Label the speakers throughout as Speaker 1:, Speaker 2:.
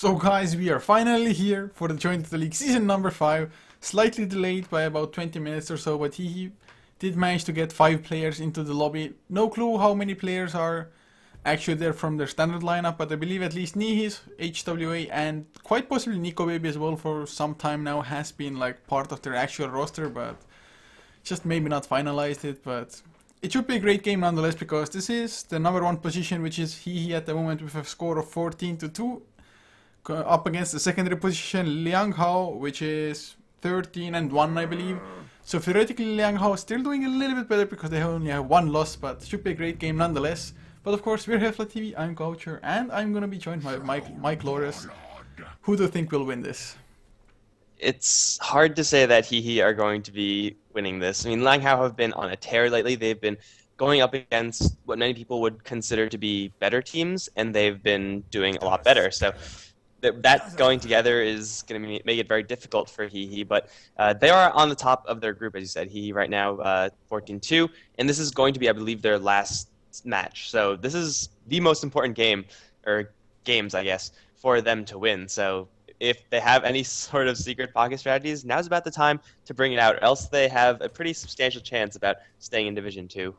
Speaker 1: So guys, we are finally here for the Join the League season number 5, slightly delayed by about 20 minutes or so, but he did manage to get 5 players into the lobby. No clue how many players are actually there from their standard lineup, but I believe at least Nihis, HWA, and quite possibly Nico Baby as well for some time now has been like part of their actual roster, but just maybe not finalized it. But it should be a great game nonetheless, because this is the number 1 position, which is hehe at the moment with a score of 14-2, up against the secondary position LiangHao, which is 13-1 I believe. So theoretically LiangHao is still doing a little bit better because they only have 1 loss, but should be a great game nonetheless. But of course, we're HeflaTV, I'm Couchor, and I'm gonna be joined by Mike Loris. Who do you think will win this?
Speaker 2: It's hard to say that hehe are going to be winning this. I mean, LiangHao have been on a tear lately. They've been going up against what many people would consider to be better teams, and they've been doing a lot better. So that going together is going to make it very difficult for hehe, but they are on the top of their group, as you said. Hehe right now 14-2, and this is going to be, I believe, their last match. So this is the most important game, or games, I guess, for them to win. So if they have any sort of secret pocket strategies, now's about the time to bring it out, or else they have a pretty substantial chance about staying in Division 2.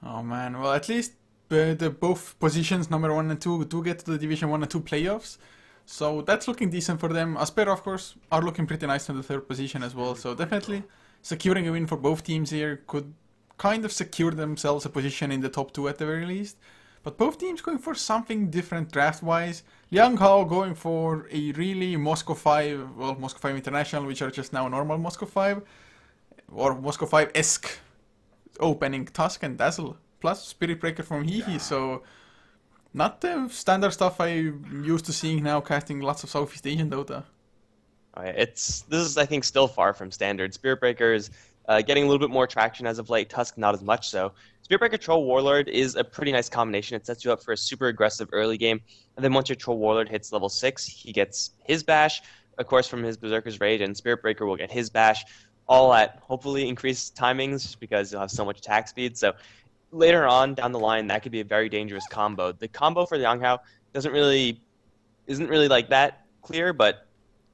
Speaker 1: Oh man, well at least the both positions, number 1 and 2, do get to the Division 1 and 2 playoffs. So that's looking decent for them. Aspera, of course, are looking pretty nice in the 3rd position as well. So definitely securing a win for both teams here could kind of secure themselves a position in the top 2 at the very least. But both teams going for something different draft-wise. LiangHao going for a really Moscow 5, well, Moscow 5 International, which are just now normal Moscow 5, or Moscow 5-esque opening Tusk and Dazzle, plus Spirit Breaker from hehe, so not the standard stuff I'm used to seeing now casting lots of Southeast Asian Dota.
Speaker 2: This is, I think, still far from standard. Spirit Breaker is getting a little bit more traction as of late. Tusk not as much so. Spirit Breaker Troll Warlord is a pretty nice combination. It sets you up for a super aggressive early game, and then once your Troll Warlord hits level 6, he gets his bash, of course, from his Berserker's Rage, and Spirit Breaker will get his bash, all at hopefully increased timings, just because you'll have so much attack speed. So later on down the line, that could be a very dangerous combo. The combo for LiangHao isn't really like that clear, but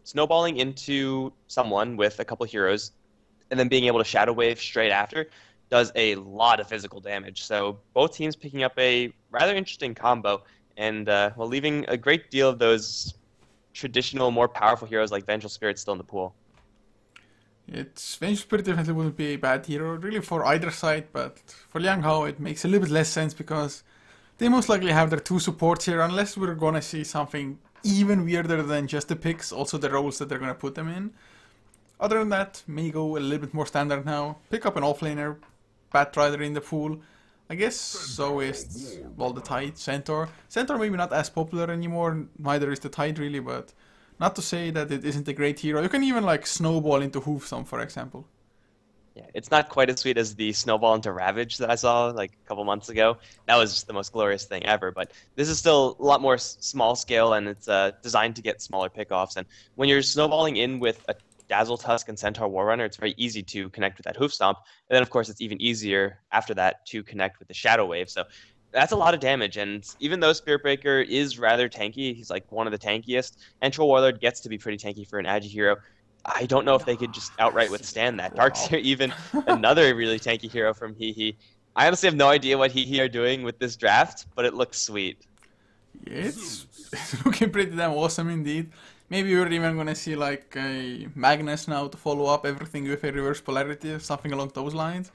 Speaker 2: snowballing into someone with a couple heroes and then being able to Shadow Wave straight after does a lot of physical damage. So both teams picking up a rather interesting combo, and well, leaving a great deal of those traditional, more powerful heroes like Vengeful Spirit still in the pool.
Speaker 1: Vengeful Spirit definitely wouldn't be a bad hero, really, for either side, but for LiangHao it makes a little bit less sense because they most likely have their 2 supports here, unless we're gonna see something even weirder than just the picks, also the roles that they're gonna put them in. Other than that, may go a little bit more standard now. Pick up an offlaner, Batrider in the pool. I guess so is, well, the Tide, Centaur. Centaur maybe not as popular anymore, neither is the Tide really, but not to say that it isn't a great hero. You can even like snowball into Hoofstomp, for example.
Speaker 2: Yeah, it's not quite as sweet as the snowball into Ravage that I saw like a couple months ago. That was just the most glorious thing ever, but this is still a lot more small scale, and it's designed to get smaller pickoffs. And when you're snowballing in with a Dazzle, Tusk, and Centaur Warrunner, it's very easy to connect with that Hoofstomp, and then of course it's even easier after that to connect with the Shadow Wave. So that's a lot of damage, and even though Spirit Breaker is rather tanky, he's like one of the tankiest, and Troll Warlord gets to be pretty tanky for an Agi hero, I don't know if they could just outright withstand that. Darkseer, even another really tanky hero from hehe. I honestly have no idea what hehe are doing with this draft, but it looks sweet.
Speaker 1: Yeah, it's looking pretty damn awesome indeed. Maybe we're even gonna see like a Magnus now to follow up everything with a reverse polarity, something along those lines.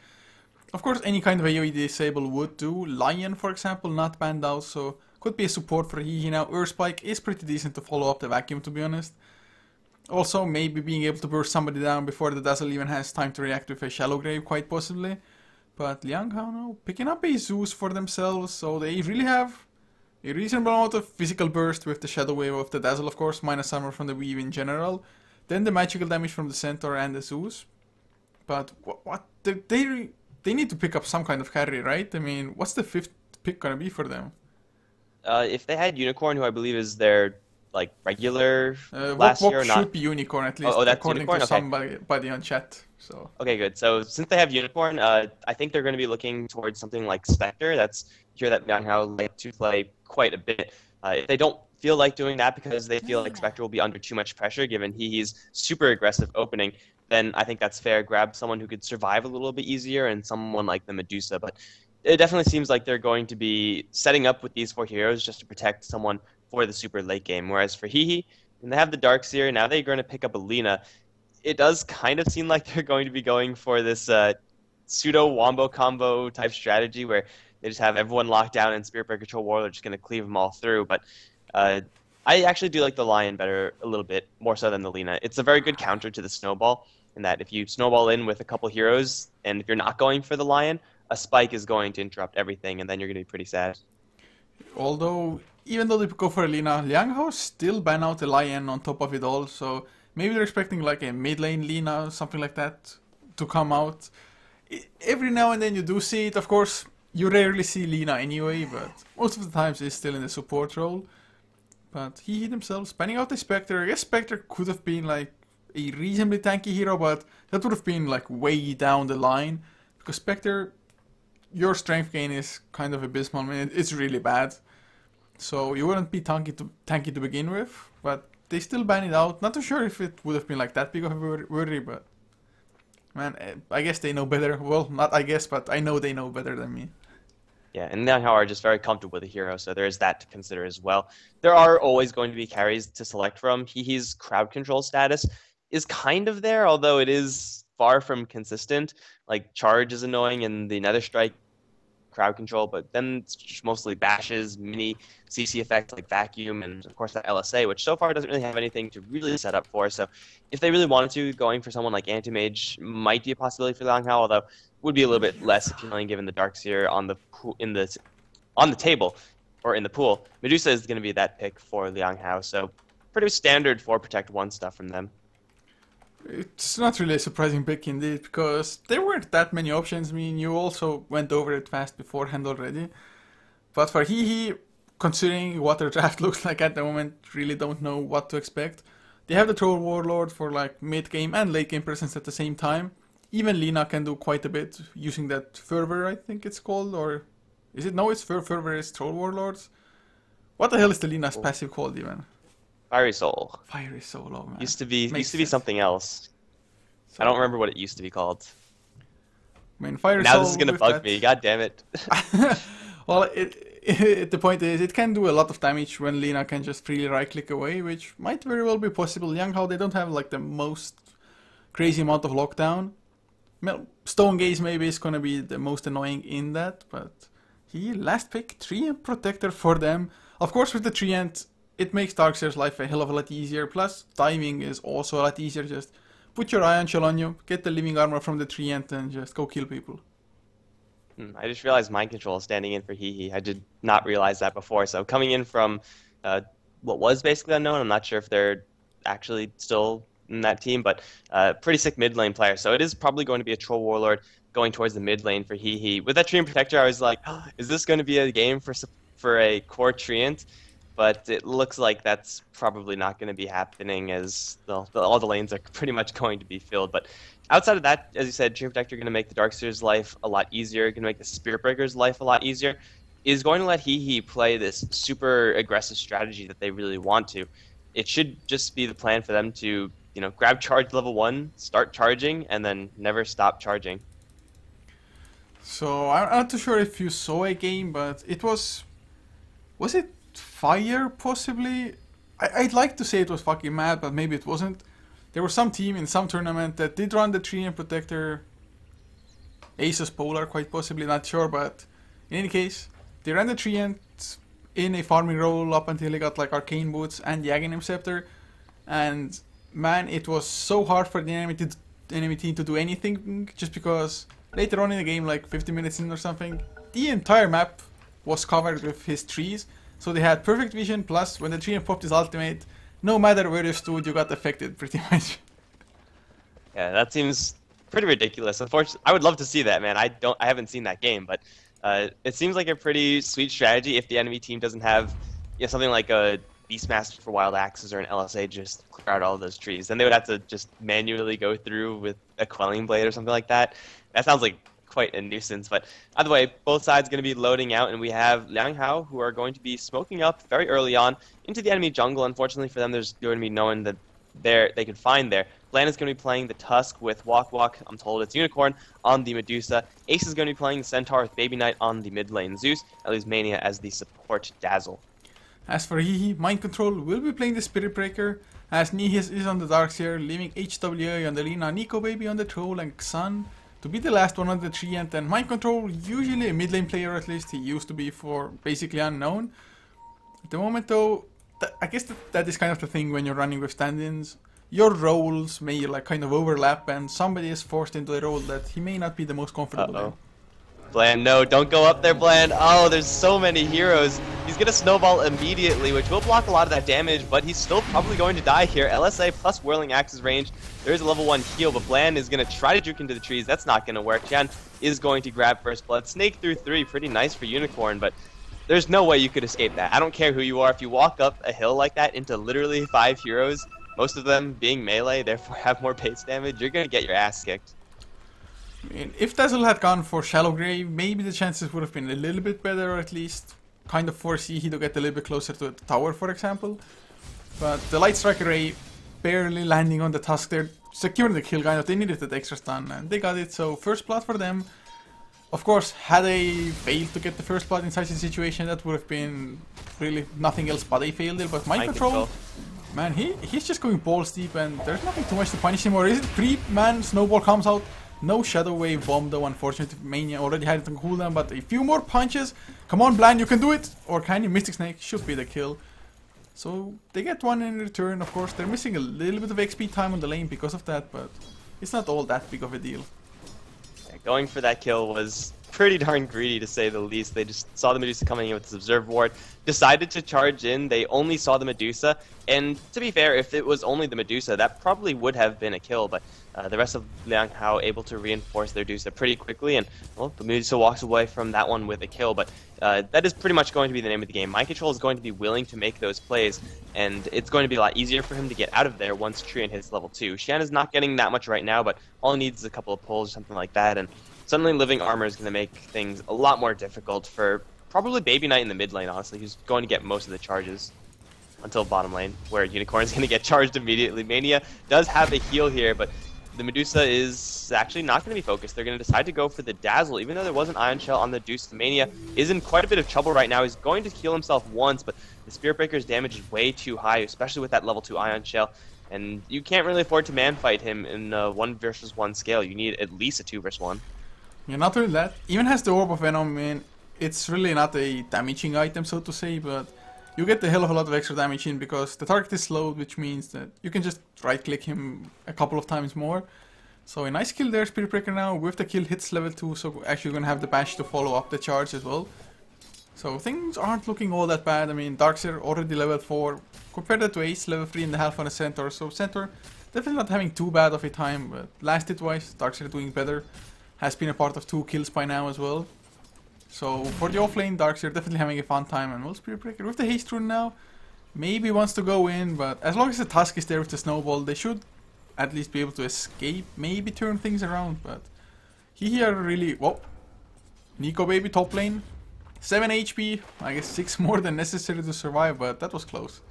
Speaker 1: Of course, any kind of AoE disable would do. Lion, for example, not banned out, so could be a support for hehe now. Earthspike is pretty decent to follow up the vacuum, to be honest. Also, maybe being able to burst somebody down before the Dazzle even has time to react with a Shallow Grave, quite possibly. But LiangHao now picking up a Zeus for themselves, so they really have a reasonable amount of physical burst with the Shadow Wave of the Dazzle, of course, minus armor from the Weave in general. Then the magical damage from the Centaur and the Zeus. But what they need to pick up some kind of carry, right? I mean, what's the 5th pick gonna be for them?
Speaker 2: If they had Unicorn, who I believe is their like regular
Speaker 1: last
Speaker 2: year, or not?
Speaker 1: Should be Unicorn at least,
Speaker 2: that's
Speaker 1: according
Speaker 2: Unicorn?
Speaker 1: to
Speaker 2: Okay.
Speaker 1: somebody on chat. So
Speaker 2: okay, good. So since they have Unicorn, I think they're going to be looking towards something like Spectre. That's a hero that LiangHao like to play quite a bit. If they don't feel like doing that because they feel like Spectre will be under too much pressure given he's super aggressive opening, then I think that's fair. Grab someone who could survive a little bit easier and someone like the Medusa. But it definitely seems like they're going to be setting up with these 4 heroes just to protect someone for the super late game. Whereas for hehe, and they have the Darkseer, now they're going to pick up a Lina. It does kind of seem like they're going to be going for this pseudo wombo combo type strategy where they just have everyone locked down and Spirit Breaker Troll Warlord just going to cleave them all through. But I actually do like the Lion better a little bit, more so than the Lina. It's a very good counter to the Snowball, in that if you snowball in with a couple heroes, and if you're not going for the Lion, a Spike is going to interrupt everything, and then you're going to be pretty sad.
Speaker 1: Although, even though they go for a Lina, LiangHao still ban out the Lion on top of it all, so maybe they're expecting like a mid lane Lina, something like that, to come out. Every now and then you do see it, of course. You rarely see Lina anyway, but most of the times it's still in the support role. But hehe themselves banning out the Spectre. I guess Spectre could have been like a reasonably tanky hero, but that would have been like way down the line. Because Spectre, your strength gain is kind of abysmal. I mean, it's really bad. So you wouldn't be tanky to begin with, but they still ban it out. Not too sure if it would have been like that big of a worry, but man, I guess they know better. Well, not I guess, but I know they know better than me.
Speaker 2: Yeah, and LiangHao are just very comfortable with a hero, so there's that to consider as well. There are always going to be carries to select from. Hehe's crowd control status is kind of there, although it is far from consistent. Like, Charge is annoying and the Nether Strike crowd control, but then it's just mostly bashes, mini CC effects like Vacuum, and of course that LSA, which so far doesn't really have anything to really set up for. So if they really wanted to, going for someone like Anti-Mage might be a possibility for LiangHao, although would be a little bit less appealing given the Darkseer on the table or in the pool. Medusa is going to be that pick for LiangHao, so pretty standard for Protect 1 stuff from them.
Speaker 1: It's not really a surprising pick indeed, because there weren't that many options. I mean, you also went over it fast beforehand already. But for hehe, considering what their draft looks like at the moment, really don't know what to expect. They have the Troll Warlord for like mid-game and late-game presence at the same time. Even Lina can do quite a bit using that Fervor, I think it's called, or is it? No, it's Fervor is Troll Warlords. What the hell is the Lina's passive called even?
Speaker 2: Fiery Soul.
Speaker 1: Fiery Soul, oh man.
Speaker 2: Used to be something else. So, I don't remember what it used to be called.
Speaker 1: I mean, Fiery
Speaker 2: now
Speaker 1: Soul.
Speaker 2: Now this is gonna bug me. God damn it.
Speaker 1: Well, the point is, it can do a lot of damage when Lina can just freely right-click away, which might very well be possible. LiangHao, they don't have like the most crazy amount of lockdown. Stone Gaze maybe is gonna be the most annoying in that, but he last pick Treant Protector for them. Of course, with the Treant, it makes Darkseer's life a hell of a lot easier. Plus, timing is also a lot easier. Just put your Ion Shell on you, get the living armor from the Treant, and just go kill people.
Speaker 2: I just realized Mind Control is standing in for hehe. I did not realize that before. So coming in from what was basically unknown, I'm not sure if they're actually still in that team, but pretty sick mid lane player. So it is probably going to be a Troll Warlord going towards the mid lane for hehe. With that Treant Protector, I was like, oh, is this going to be a game for a core Treant? But it looks like that's probably not going to be happening, as all the lanes are pretty much going to be filled. But outside of that, as you said, Treant Protector going to make the Darkseer's life a lot easier, going to make the Spirit Breaker's life a lot easier, is going to let hehe play this super aggressive strategy that they really want to. It should just be the plan for them to, grab charge level 1, start charging, and then never stop charging.
Speaker 1: So I'm not too sure if you saw a game, but it was it Fire possibly? I'd like to say it was fucking mad, but maybe it wasn't. There was some team in some tournament that did run the Treant Protector, Asus Polar quite possibly, not sure, but in any case, they ran the Treant in a farming role up until they got like Arcane Boots and the Aghanim Scepter, and man, it was so hard for the enemy team to do anything, just because later on in the game, like 50 minutes in or something, the entire map was covered with his trees, so they had perfect vision, plus when the Treant popped his ultimate, no matter where you stood, you got affected pretty much.
Speaker 2: Yeah, that seems pretty ridiculous. Unfortunately, I would love to see that, man. I haven't seen that game, but it seems like a pretty sweet strategy if the enemy team doesn't have something like a Beastmaster for Wild Axes or an LSA just clear out all of those trees. Then they would have to just manually go through with a Quelling Blade or something like that. That sounds like quite a nuisance. But either way, both sides going to be loading out, and we have LiangHao, who are going to be smoking up very early on into the enemy jungle. Unfortunately for them, there's going to be no one that they could find there. Bland is going to be playing the Tusk with Walk Walk, I'm told it's Unicorn, on the Medusa. Ace is going to be playing the Centaur with Baby Knight on the mid lane Zeus, and leaves Mania as the support Dazzle.
Speaker 1: As for hehe, Mind Control will be playing the Spirit Breaker, as Nihis is on the Darkseer, leaving HWA on the Lina, Nico Baby on the Troll, and Xan to be the last one on the Treant. And Mind Control, usually a mid lane player at least, he used to be for basically unknown. At the moment though, I guess that is kind of the thing when you're running with stand-ins. Your roles may like kind of overlap, and somebody is forced into a role that he may not be the most comfortable in.
Speaker 2: Bland, no, don't go up there, Bland. Oh, there's so many heroes. He's gonna snowball immediately, which will block a lot of that damage, but he's still probably going to die here. LSA plus Whirling Axe's range. There is a level 1 heal, but Bland is gonna try to juke into the trees. That's not gonna work. Chan is going to grab first blood. Snake through 3, pretty nice for Unicorn, but there's no way you could escape that. I don't care who you are. If you walk up a hill like that into literally 5 heroes, most of them being melee, therefore have more base damage, you're going to get your ass kicked.
Speaker 1: I mean, if Dazzle had gone for Shallow Grave, maybe the chances would have been a little bit better, or at least kind of force hehe to get a little bit closer to the tower, for example. But the Light Strike Array barely landing on the Tusk there, securing the kill, kind of. They needed that extra stun, and they got it, so first blood for them. Of course, had they failed to get the first blood in such a situation, that would have been really nothing else but a failure. But Mind Control, man, he's just going balls deep, and there's nothing too much to punish him. Or is it creep? Man, Snowball comes out. No Shadow Wave bomb though, unfortunately. Mania already had it on cooldown, but a few more punches. Come on, Bland, you can do it! Or can you? Mystic Snake should be the kill. So they get one in return, of course. They're missing a little bit of XP time on the lane because of that, but it's not all that big of a deal.
Speaker 2: Going for that kill was pretty darn greedy, to say the least. They just saw the Medusa coming in with this Observe Ward, decided to charge in. They only saw the Medusa, and to be fair, if it was only the Medusa, that probably would have been a kill, but the rest of LiangHao able to reinforce their Medusa pretty quickly, and well, the Medusa walks away from that one with a kill, but that is pretty much going to be the name of the game. Mind Control is going to be willing to make those plays, and it's going to be a lot easier for him to get out of there once Treant hits level 2. Shan is not getting that much right now, but all he needs is a couple of pulls or something like that, and suddenly Living Armor is going to make things a lot more difficult for probably Baby Knight in the mid lane, honestly, who's going to get most of the charges until bottom lane, where Unicorn is going to get charged immediately. Mania does have a heal here, but the Medusa is actually not going to be focused. They're going to decide to go for the Dazzle, even though there was an Ion Shell on the Medusa. Mania is in quite a bit of trouble right now. He's going to heal himself once, but the Spirit Breaker's damage is way too high, especially with that level 2 Ion Shell. And you can't really afford to man-fight him in a 1 versus 1 scale. You need at least a 2 versus 1.
Speaker 1: Yeah, not only that, even has the Orb of Venom, man, it's really not a damaging item, so to say, but you get a hell of a lot of extra damage in because the target is slowed, which means that you can just right-click him a couple of times more. So a nice kill there, Spirit Breaker now, with the kill hits level 2, so actually you're gonna have the bash to follow up the charge as well. So things aren't looking all that bad. I mean, Darkseer already level 4, compared that to Ace, level 3.5 on a Centaur, so Centaur definitely not having too bad of a time, but last hit-wise, Darkseer doing better. Has been a part of 2 kills by now as well. So for the offlane, Darkseer definitely having a fun time, and well, Spirit Breaker with the haste rune now, maybe wants to go in, but as long as the Tusk is there with the snowball, they should at least be able to escape, maybe turn things around, but hehe are really, whoa, Nico Baby top lane, 7 HP, I guess 6 more than necessary to survive, but that was close.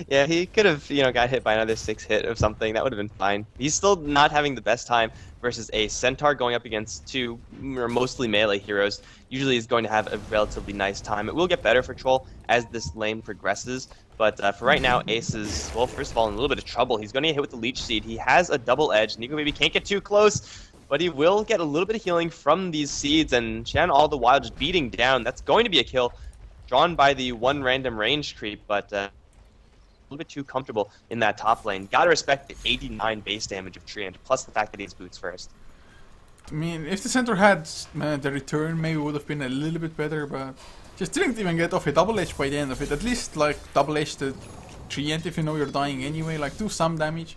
Speaker 2: Yeah, he could have, got hit by another 6 hit or something. That would have been fine. He's still not having the best time versus a Centaur going up against 2 or mostly melee heroes. Usually he's going to have a relatively nice time. It will get better for Troll as this lane progresses. But for right now, Ace is, well, first of all, in a little bit of trouble. He's going to get hit with the Leech Seed. He has a double edge. Nico Baby can't get too close, but he will get a little bit of healing from these seeds. And Shan all the while just beating down. That's going to be a kill drawn by the 1 random range creep, but a little bit too comfortable in that top lane. Gotta respect the 89 base damage of Treant, plus the fact that he has boots first.
Speaker 1: I mean, if the Centaur had the return, maybe would have been a little bit better, but just didn't even get off a double edge by the end of it. At least, like, double edge the Treant if you know you're dying anyway, like, do some damage.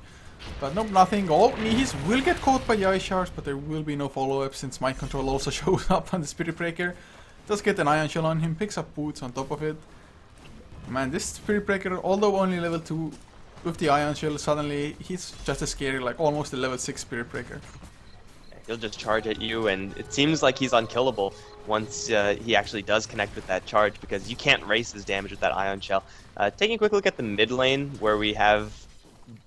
Speaker 1: But nope, nothing. Oh, Nihis will get caught by the Ice Shards, but there will be no follow-up since Mind Control also shows up on the Spirit Breaker. Does get an Ion Shell on him, picks up boots on top of it. Man, this Spirit Breaker, although only level 2, with the Ion Shell, suddenly he's just as scary, like almost a level 6 Spirit Breaker.
Speaker 2: he'll just charge at you, and it seems like he's unkillable once he actually does connect with that charge, because you can't race his damage with that Ion Shell. Taking a quick look at the mid lane, where we have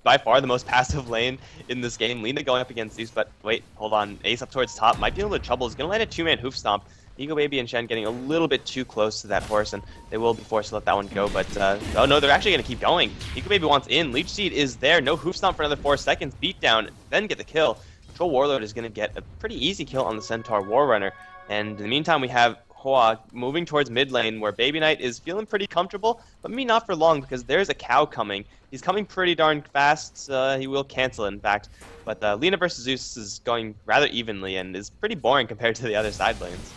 Speaker 2: by far the most passive lane in this game. Lina going up against Zeus, but wait, hold on. Ace up towards top, might be a little trouble. He's going to land a two-man hoof stomp. Nico Baby and Shen getting a little bit too close to that horse, and they will be forced to let that one go, but oh no, they're actually going to keep going. Nico Baby wants in. Leech Seed is there. No hoof stomp for another 4 seconds. Beat down, then get the kill. Troll Warlord is going to get a pretty easy kill on the Centaur War Runner, and in the meantime we have Hoa moving towards mid lane, where Baby Knight is feeling pretty comfortable, but maybe not for long, because there's a cow coming. He's coming pretty darn fast. He will cancel it, in fact. But Lina versus Zeus is going rather evenly and is pretty boring compared to the other side lanes.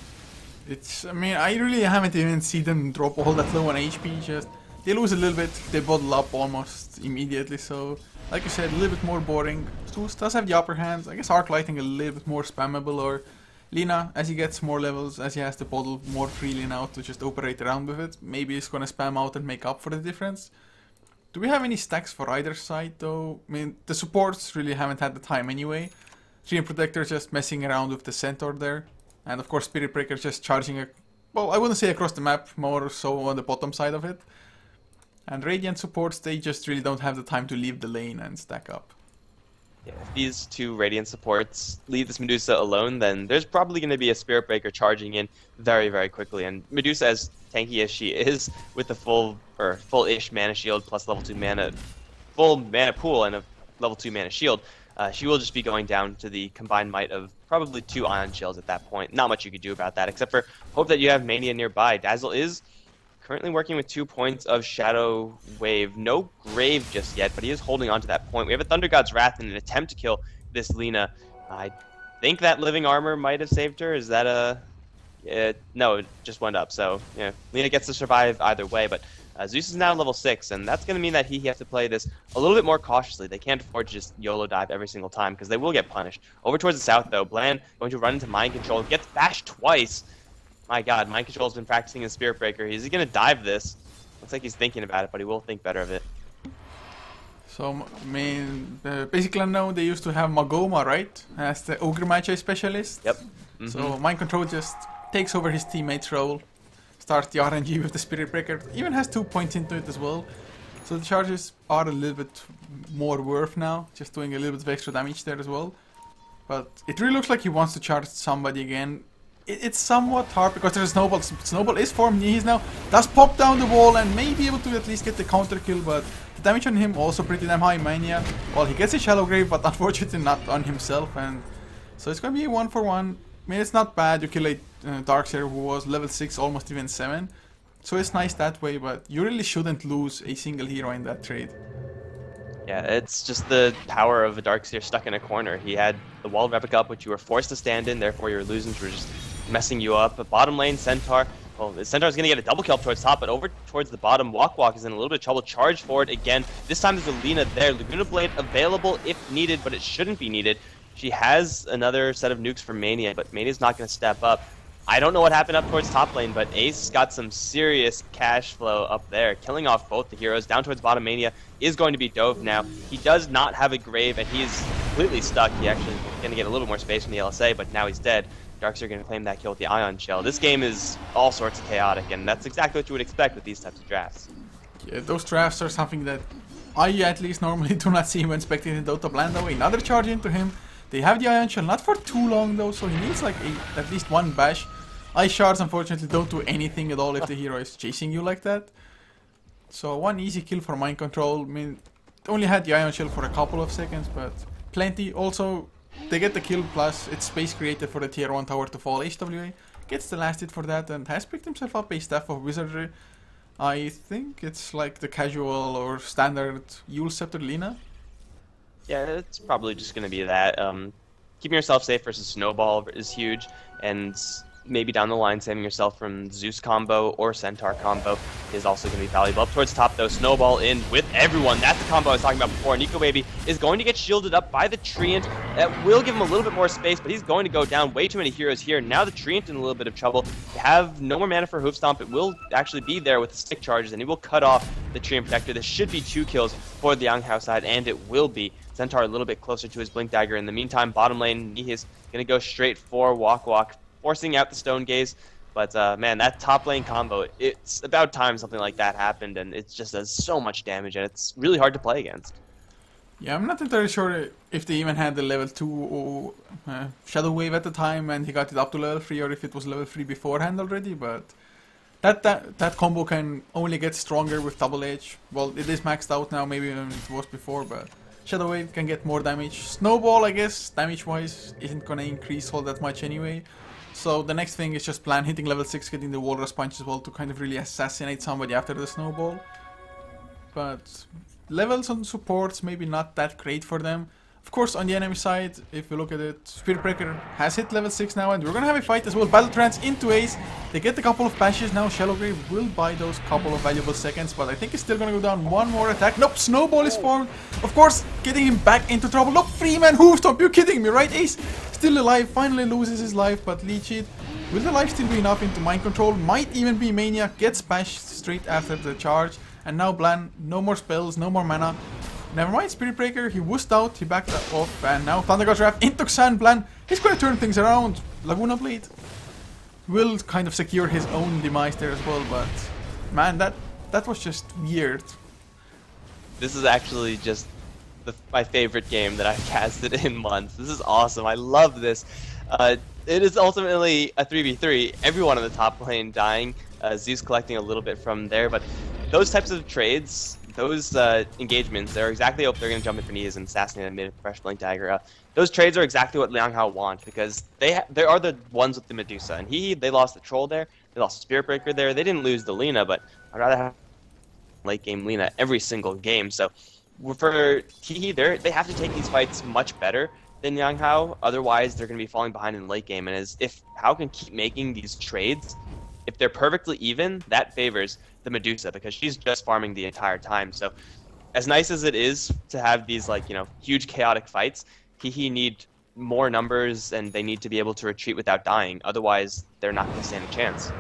Speaker 1: I mean, I really haven't even seen them drop all that low on HP. Just they lose a little bit, they bottle up almost immediately. So, like you said, a little bit more boring. Zeus does have the upper hand. I guess Arc Lighting a little bit more spammable, or Lina, as he gets more levels, as he has the bottle more freely now to just operate around with it, maybe he's gonna spam out and make up for the difference. Do we have any stacks for either side though? I mean, the supports really haven't had the time anyway. Treant Protector just messing around with the Centaur there. And of course Spirit Breaker just charging, well, I wouldn't say across the map, more so on the bottom side of it. And Radiant supports, they just really don't have the time to leave the lane and stack up.
Speaker 2: Yeah, if these two Radiant supports leave this Medusa alone, then there's probably going to be a Spirit Breaker charging in very, very quickly. And Medusa, as tanky as she is, with the full-ish mana shield plus level 2 mana, full mana pool and a level 2 mana shield, she will just be going down to the combined might of probably 2 Ion Shells at that point. Not much you could do about that, except for hope that you have Mania nearby. Dazzle is currently working with 2 points of Shadow Wave. No Grave just yet, but he is holding on to that point. We have a Thunder God's Wrath in an attempt to kill this Lina. I think that Living Armor might have saved her. Is that a... no, it just went up. So, yeah, Lina gets to survive either way, but Zeus is now level 6, and that's going to mean that he has to play this a little bit more cautiously. They can't afford to just YOLO dive every single time, because they will get punished. Over towards the south, though, Bland going to run into Mind Control, gets bashed twice. My god, Mind Control's been practicing his Spirit Breaker. Is he going to dive this? Looks like he's thinking about it, but he will think better of it.
Speaker 1: So, I mean, basically I know they used to have Magoma, right? As the Ogre Magi specialist.
Speaker 2: Yep.
Speaker 1: So Mind Control just takes over his teammate's role. Starts the RNG with the Spirit Breaker. Even has 2 points into it as well. So the charges are a little bit more worth now. Just doing a little bit of extra damage there as well. But it really looks like he wants to charge somebody again. It's somewhat hard because there's a Snowball. Snowball is formed. He's now does pop down the wall and may be able to at least get the counter kill, but the damage on him also pretty damn high. Mania. Well, he gets a Shallow Grave, but unfortunately not on himself, and so it's gonna be a 1-for-1. I mean, it's not bad. You kill a Darkseer who was level 6, almost even 7, so it's nice that way. But you really shouldn't lose a single hero in that trade.
Speaker 2: Yeah, it's just the power of a Darkseer stuck in a corner. He had the wall replica up, which you were forced to stand in, therefore your illusions were just messing you up. But bottom lane, Centaur. Well, the Centaur's going to get a double kill up towards top, but over towards the bottom, Walk is in a little bit of trouble. Charge forward again. This time there's a Lina there. Laguna Blade available if needed, but it shouldn't be needed. She has another set of nukes for Mania, but Mania's not going to step up. I don't know what happened up towards top lane, but Ace got some serious cash flow up there, killing off both the heroes. Down towards bottom, Mania is going to be dove now. He does not have a Grave, and he's completely stuck. He actually is going to get a little more space from the LSA, but now he's dead. Darkseer going to claim that kill with the Ion Shell. This game is all sorts of chaotic, and that's exactly what you would expect with these types of drafts. Yeah,
Speaker 1: those drafts are something that I at least normally do not see when spectating Dota. Bland away, another charge into him. They have the Ion Shell, not for too long though, so he needs like at least 1 bash. Ice shards unfortunately don't do anything at all if the hero is chasing you like that. So 1 easy kill for Mind Control. I mean, only had the Ion Shell for a couple of seconds, but plenty. Also, they get the kill, plus it's space created for the tier 1 tower to fall. HWA gets the last hit for that and has picked himself up a Staff of Wizardry. I think it's like the casual or standard Yule Scepter Lina.
Speaker 2: Yeah, it's probably just going to be that. Keeping yourself safe versus Snowball is huge, and maybe down the line saving yourself from Zeus combo or Centaur combo is also going to be valuable. Up towards top though, Snowball in with everyone. That's the combo I was talking about before. Nico Baby is going to get shielded up by the Treant. That will give him a little bit more space, but he's going to go down. Way too many heroes here. Now the Treant in a little bit of trouble. You have no more mana for Hoof Stomp. It will actually be there with the stick charges, and he will cut off the Treant Protector. This should be 2 kills for the LiangHao side, and it will be. Centaur a little bit closer to his Blink Dagger. In the meantime, bottom lane, hehe is going to go straight for Walk, forcing out the Stone Gaze. But man, that top lane combo, it's about time something like that happened, and it just does so much damage, and it's really hard to play against.
Speaker 1: Yeah, I'm not entirely sure if they even had the level 2 Shadow Wave at the time and he got it up to level 3, or if it was level 3 beforehand already, but that combo can only get stronger with Double Edge. Well, it is maxed out now, maybe even it was before, but Shadow Wave can get more damage. Snowball, I guess, damage-wise, isn't gonna increase all that much anyway. So the next thing is just plan hitting level 6, getting the Walrus Punch as well to kind of really assassinate somebody after the Snowball. But levels on supports maybe not that great for them. Of course, on the enemy side, if you look at it, Spirit Breaker has hit level 6 now, and we're gonna have a fight as well. Battle Trance into Ace. They get a couple of bashes now. Shallow Grave will buy those couple of valuable seconds, but I think he's still gonna go down. One more attack. Nope, Snowball is formed. Of course, getting him back into trouble. Nope, Freeman Hoofstop, you kidding me, right? Ace still alive, finally loses his life, but Leech it. Will the life still be enough into Mind Control? Might even be Mania. Gets bashed straight after the charge. And now Blan, no more spells, no more mana. Never mind, Spirit Breaker, he wussed out, he backed off, and now Thunder God's Wrath into Xan. Blan, he's gonna turn things around. Laguna Blade will kind of secure his own demise there as well, but man, that was just weird.
Speaker 2: This is actually just my favorite game that I've casted in months. This is awesome, I love this. It is ultimately a 3v3, everyone in the top lane dying, Zeus collecting a little bit from there, but those types of trades, those engagements, they're exactly what they're going to jump in for knees and assassinate and mid fresh Blink Dagger. Those trades are exactly what LiangHao want, because they are the ones with the Medusa, and they lost the Troll there, they lost the Spirit Breaker there, they didn't lose the Lina, but I'd rather have late game Lina every single game. So for hehe, they have to take these fights much better than LiangHao, otherwise they're going to be falling behind in the late game. And if Hao can keep making these trades, if they're perfectly even, that favors the Medusa, because she's just farming the entire time. So as nice as it is to have these, like, you know, huge chaotic fights, hehe need more numbers, and they need to be able to retreat without dying, otherwise they're not going to stand a chance.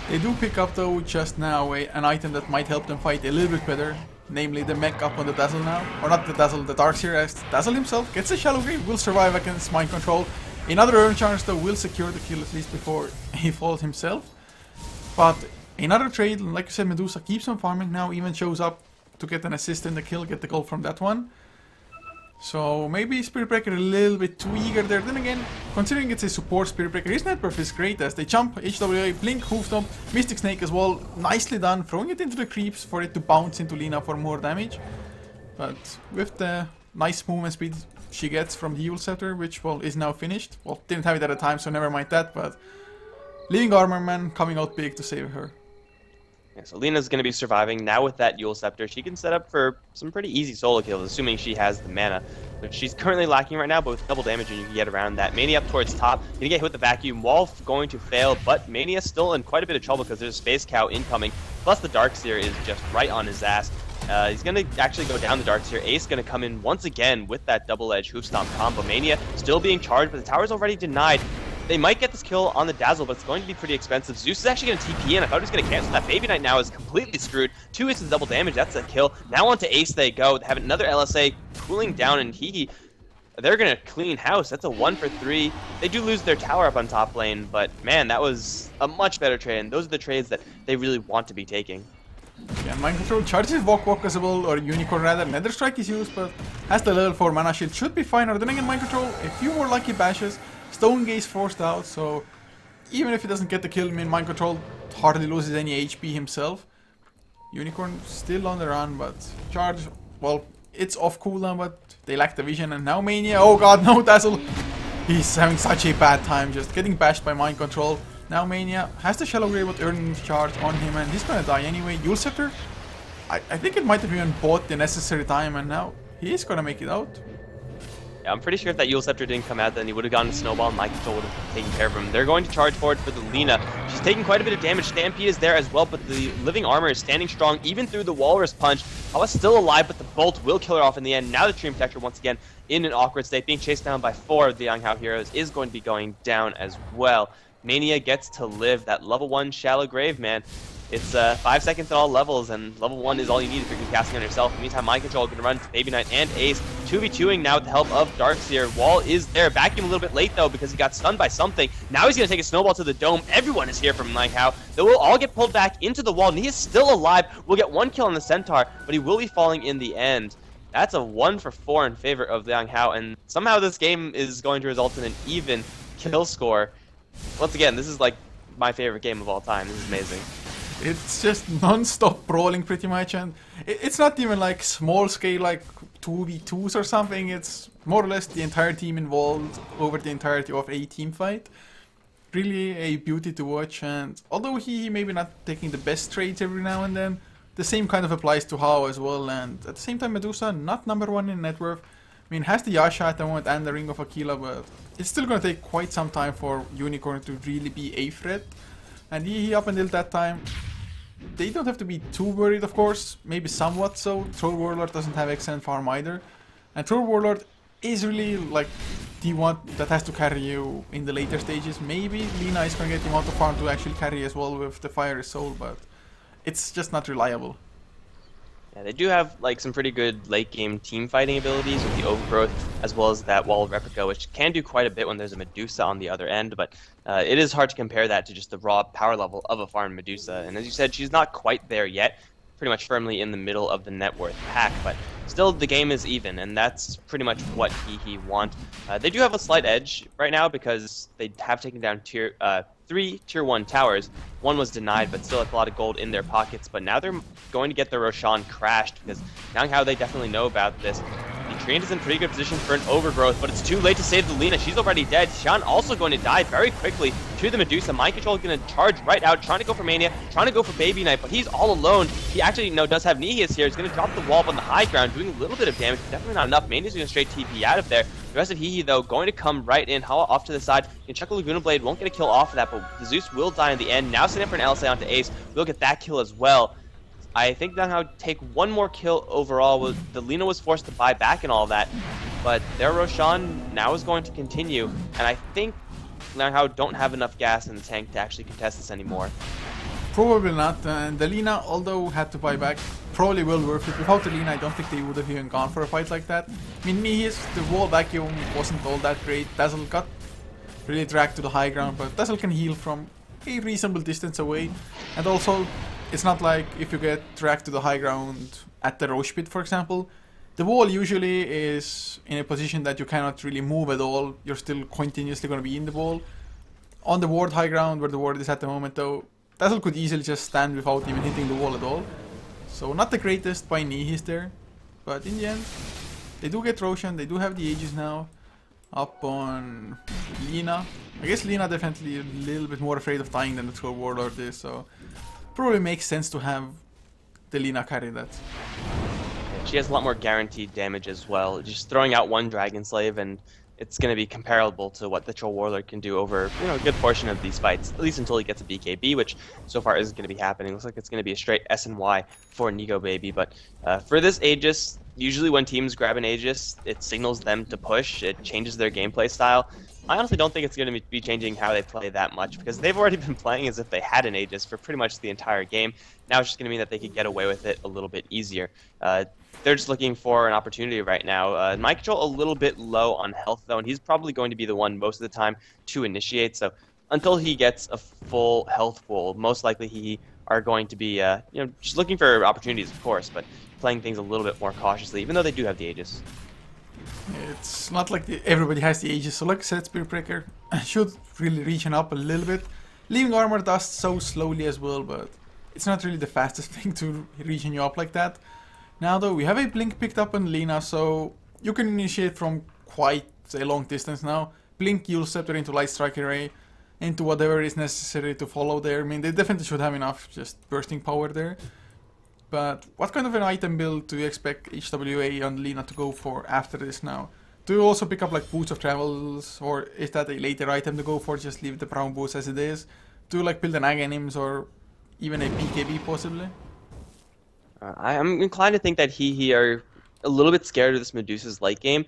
Speaker 1: They do pick up though just now an item that might help them fight a little bit better, namely the mech up on the Dazzle now, or not the Dazzle, the Darkseer, as Dazzle himself gets a Shallow Grave, will survive against Mind Control. Another Urn Charge though will secure the kill at least before he falls himself. But another trade, like I said, Medusa keeps on farming now, even shows up to get an assist in the kill, get the goal from that one. So maybe Spirit Breaker a little bit too eager there. Then again, considering it's a support Spirit Breaker, his net buff is great as they jump, HWA, Blink, Hoofstomp, Mystic Snake as well. Nicely done, throwing it into the creeps for it to bounce into Lina for more damage. But with the nice movement speed she gets from the Evil Scepter, which, well, is now finished. Well, didn't have it at the time, so never mind that, but Leaving Armor Man coming out big to save her.
Speaker 2: Yeah, so Lina's going to be surviving. Now with that Yule Scepter, she can set up for some pretty easy solo kills, assuming she has the mana. But she's currently lacking right now, but with double damage, and you can get around that. Mania up towards top, going to get hit with the vacuum. Wall going to fail, but Mania's still in quite a bit of trouble because there's a Space Cow incoming. Plus the Darkseer is just right on his ass. He's going to actually go down the Darkseer. Ace going to come in once again with that double-edge Hoof Stomp combo. Mania still being charged, but the tower's already denied. They might get this kill on the Dazzle, but it's going to be pretty expensive. Zeus is actually going to TP in. I thought he was going to cancel that. Baby Knight now is completely screwed. 2 aces double damage. That's a kill. Now onto Ace they go. They have another LSA cooling down, and hehe, they're going to clean house. That's a 1 for 3. They do lose their tower up on top lane, but man, that was a much better trade, and those are the trades that they really want to be taking.
Speaker 1: Yeah, Mind Control charges Walk as well, or Unicorn rather. Nether Strike is used, but has the level 4 mana shield. Should be fine. Or then again, Mind Control, a few more lucky bashes. Stone Gaze forced out, so even if he doesn't get the kill, Mind Control hardly loses any HP himself. Unicorn still on the run, but charge, well, it's off cooldown, but they lack the vision. And now Mania, oh god, no Dazzle. He's having such a bad time, just getting bashed by Mind Control. Now Mania has the Shallow Grave with Earning Charge on him, and he's gonna die anyway. Yule Scepter, I think it might have even bought the necessary time, and now he is gonna make it out.
Speaker 2: Yeah, I'm pretty sure if that Yule Scepter didn't come out, then he would have gone to Snowball, and Mind Control would have taken care of him. They're going to charge forward for the Lina. She's taking quite a bit of damage. Stampede is there as well, but the Living Armor is standing strong, even through the Walrus Punch. Hawa's still alive, but the Bolt will kill her off in the end. Now the Treant Protector once again in an awkward state, being chased down by 4 of the LiangHao heroes, is going to be going down as well. Mania gets to live. That level 1 Shallow Grave, man. It's 5 seconds at all levels, and level 1 is all you need if you're casting on yourself. In the meantime, Mind Control going to run to Baby Knight and Ace. 2v2ing now with the help of Darkseer. Wall is there. Vacuum a little bit late, though, because he got stunned by something. Now he's going to take a snowball to the dome. Everyone is here from LiangHao. They will all get pulled back into the wall, and he is still alive. We'll get 1 kill on the Centaur, but he will be falling in the end. That's a 1 for 4 in favor of LiangHao, and somehow this game is going to result in an even kill score. Once again, this is like my favorite game of all time. This is amazing.
Speaker 1: It's just non-stop brawling pretty much, and it's not even like small scale like 2v2s or something. It's more or less the entire team involved over the entirety of a team fight. Really a beauty to watch, and although he maybe not taking the best trades every now and then, the same kind of applies to Hao as well. And at the same time, Medusa not #1 in net worth. I mean, has the Yasha at the moment and the Ring of Aquila, but it's still going to take quite some time for Unicorn to really be a threat. And he up until that time, they don't have to be too worried, of course, maybe somewhat so. Troll Warlord doesn't have excellent farm either. And Troll Warlord is really like the one that has to carry you in the later stages. Maybe Lina is going to get the amount of farm to actually carry as well with the Fiery Soul, but it's just not reliable.
Speaker 2: Yeah, they do have like some pretty good late game team fighting abilities with the Overgrowth as well as that Wall of Replica, which can do quite a bit when there's a Medusa on the other end, but it is hard to compare that to just the raw power level of a farm Medusa. And as you said, she's not quite there yet, pretty much firmly in the middle of the net worth pack, but still the game is even, and that's pretty much what he want. They do have a slight edge right now because they have taken down 3 tier 1 towers. 1 was denied, but still have a lot of gold in their pockets. But now they're going to get their Roshan crashed because LiangHao, they definitely know about this. The Treant is in pretty good position for an Overgrowth, but it's too late to save the Lina. She's already dead. Xian also going to die very quickly to the Medusa. Mind Control is going to charge right out, trying to go for Mania, trying to go for Baby Knight, but he's all alone. He actually does have Nihilus here. He's going to drop the wall up on the high ground, doing a little bit of damage, but definitely not enough. Mania's going to straight TP out of there. The rest of Hehe, though, going to come right in. Hala off to the side. You can check the Laguna Blade, won't get a kill off of that, but the Zeus will die in the end. Now setting up for an LSA onto Ace. We'll get that kill as well. I think LiangHao take 1 more kill overall. The Lina was forced to buy back and all that, but their Roshan now is going to continue, and I think LiangHao don't have enough gas in the tank to actually contest this anymore.
Speaker 1: Probably not, and the Lina, although had to buy back, probably will worth it. Without the Lina, I don't think they would have even gone for a fight like that. I mean, the wall vacuum wasn't all that great. Dazzle got really dragged to the high ground, but Dazzle can heal from a reasonable distance away. And also, it's not like if you get dragged to the high ground at the Roche pit, for example, the wall usually is in a position that you cannot really move at all. You're still continuously going to be in the wall. On the ward high ground, where the ward is at the moment, though, Dazzle could easily just stand without even hitting the wall at all. So not the greatest by Nihis there, but in the end, they do get Roshan, they do have the Aegis now, up on Lina. I guess Lina definitely a little bit more afraid of dying than the Troll Warlord is, so probably makes sense to have the Lina carry that.
Speaker 2: She has a lot more guaranteed damage as well, just throwing out 1 Dragon Slave and it's going to be comparable to what the Troll Warlord can do over a good portion of these fights, at least until he gets a BKB, which so far isn't going to be happening. Looks like it's going to be a straight SNY for Nigo Baby, but for this Aegis, usually when teams grab an Aegis, it signals them to push, it changes their gameplay style. I honestly don't think it's going to be changing how they play that much, because they've already been playing as if they had an Aegis for pretty much the entire game. Now it's just going to mean that they could get away with it a little bit easier. They're just looking for an opportunity right now. Mind Control a little bit low on health, though, and he's probably going to be the one most of the time to initiate. So until he gets a full health pool, most likely he are going to be just looking for opportunities, of course, but playing things a little bit more cautiously, even though they do have the Aegis.
Speaker 1: It's not like everybody has the Aegis, so like I said, Spirit Breaker should really region up a little bit. Leaving armor dust so slowly as well, but it's not really the fastest thing to region you up like that. Now though, we have a Blink picked up on Lina, so you can initiate from quite a long distance now. Blink, you'll scepter into Light Strike Array, into whatever is necessary to follow there. I mean, they definitely should have enough just bursting power there. But what kind of an item build do you expect HWA on Lina to go for after this now? Do you also pick up like Boots of Travels, or is that a later item to go for, just leave the Brown Boots as it is? Do you like build an Aghanims or even a BKB possibly?
Speaker 2: I'm inclined to think that he are a little bit scared of this Medusa's late game,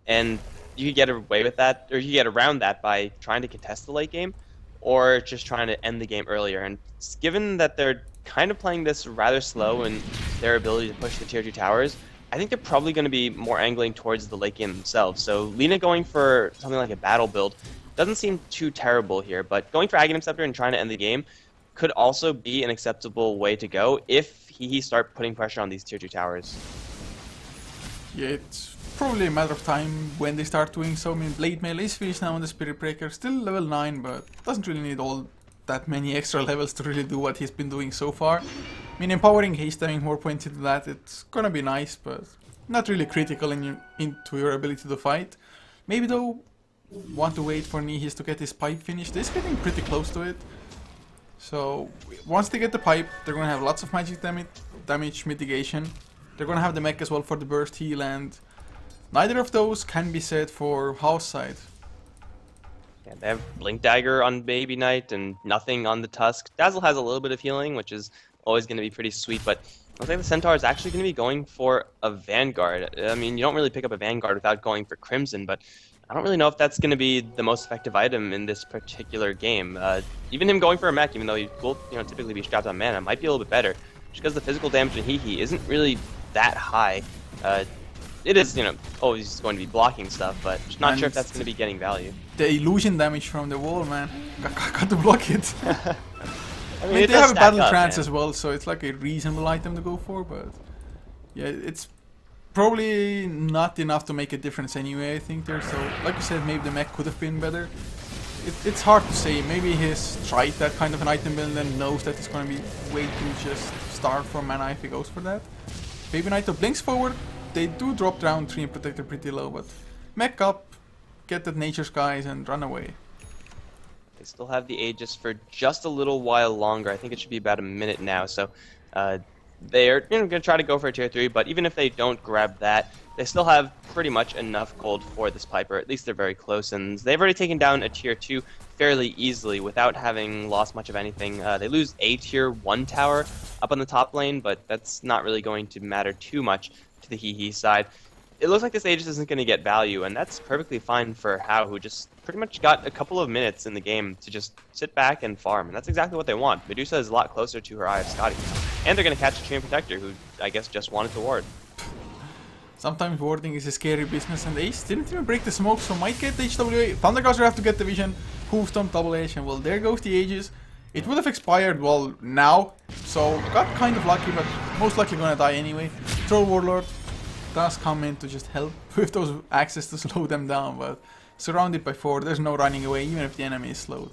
Speaker 2: and you could get away with that, or you could get around that by trying to contest the late game, or just trying to end the game earlier. And given that they're kind of playing this rather slow and their ability to push the tier 2 towers, I think they're probably going to be more angling towards the late game themselves. So Lina going for something like a battle build doesn't seem too terrible here, but going for Aghanim Scepter and trying to end the game could also be an acceptable way to go if he start putting pressure on these tier 2 towers.
Speaker 1: Yeah, it's probably a matter of time when they start doing so. I mean, Blade Mail is finished now on the Spirit Breaker, still level 9, but doesn't really need all that many extra levels to really do what he's been doing so far. I mean, empowering haste, having more points into that, it's gonna be nice, but not really critical into your ability to fight. Maybe though, want to wait for Nihis to get his pipe finished. He's getting pretty close to it. So once they get the pipe, they're gonna have lots of magic damage mitigation. They're gonna have the mech as well for the burst heal, and neither of those can be said for House side.
Speaker 2: Yeah, they have Blink Dagger on Baby Knight and nothing on the Tusk. Dazzle has a little bit of healing, which is always going to be pretty sweet, but looks like the Centaur is actually going to be going for a Vanguard. I mean, you don't really pick up a Vanguard without going for Crimson, but I don't really know if that's going to be the most effective item in this particular game. Even him going for a mech, even though he will typically be strapped on mana, might be a little bit better, just because the physical damage in hehe isn't really that high. It is, always going to be blocking stuff, but just not sure if that's going to be getting value.
Speaker 1: The illusion damage from the wall, man. Got to block it.
Speaker 2: I
Speaker 1: mean they have a battle trance as well, so it's like a reasonable item to go for, but yeah, it's probably not enough to make a difference anyway, I think there. So, like you said, maybe the mech could have been better. It's hard to say. Maybe he's tried that kind of an item build and knows that it's going to be way too just starve from mana if he goes for that. Baby Knight blinks forward. They do drop down 3 and Protector pretty low, but mech up, get that Nature Skies and run away.
Speaker 2: They still have the Aegis for just a little while longer. I think it should be about a minute now, so they're going to try to go for a tier 3, but even if they don't grab that, they still have pretty much enough gold for this Piper. At least they're very close, and they've already taken down a tier 2 fairly easily without having lost much of anything. They lose a tier 1 tower up on the top lane, but that's not really going to matter too much to the hehe side. It looks like this Aegis isn't going to get value, and that's perfectly fine for HeflaTV, who just pretty much got a couple of minutes in the game to just sit back and farm, and that's exactly what they want. Medusa is a lot closer to her Eye of Scotty, and they're going to catch a Chain Protector, who I guess just wanted to ward.
Speaker 1: Sometimes warding is a scary business, and Ace didn't even break the smoke, so might get the HWA. Thundercaster have to get the vision, Hoofstomp, Double Edge, and well, there goes the Aegis. It would have expired, well, now, so got kind of lucky, but most likely gonna die anyway. Troll Warlord does come in to just help with those axes to slow them down, but surrounded by 4, there's no running away even if the enemy is slowed.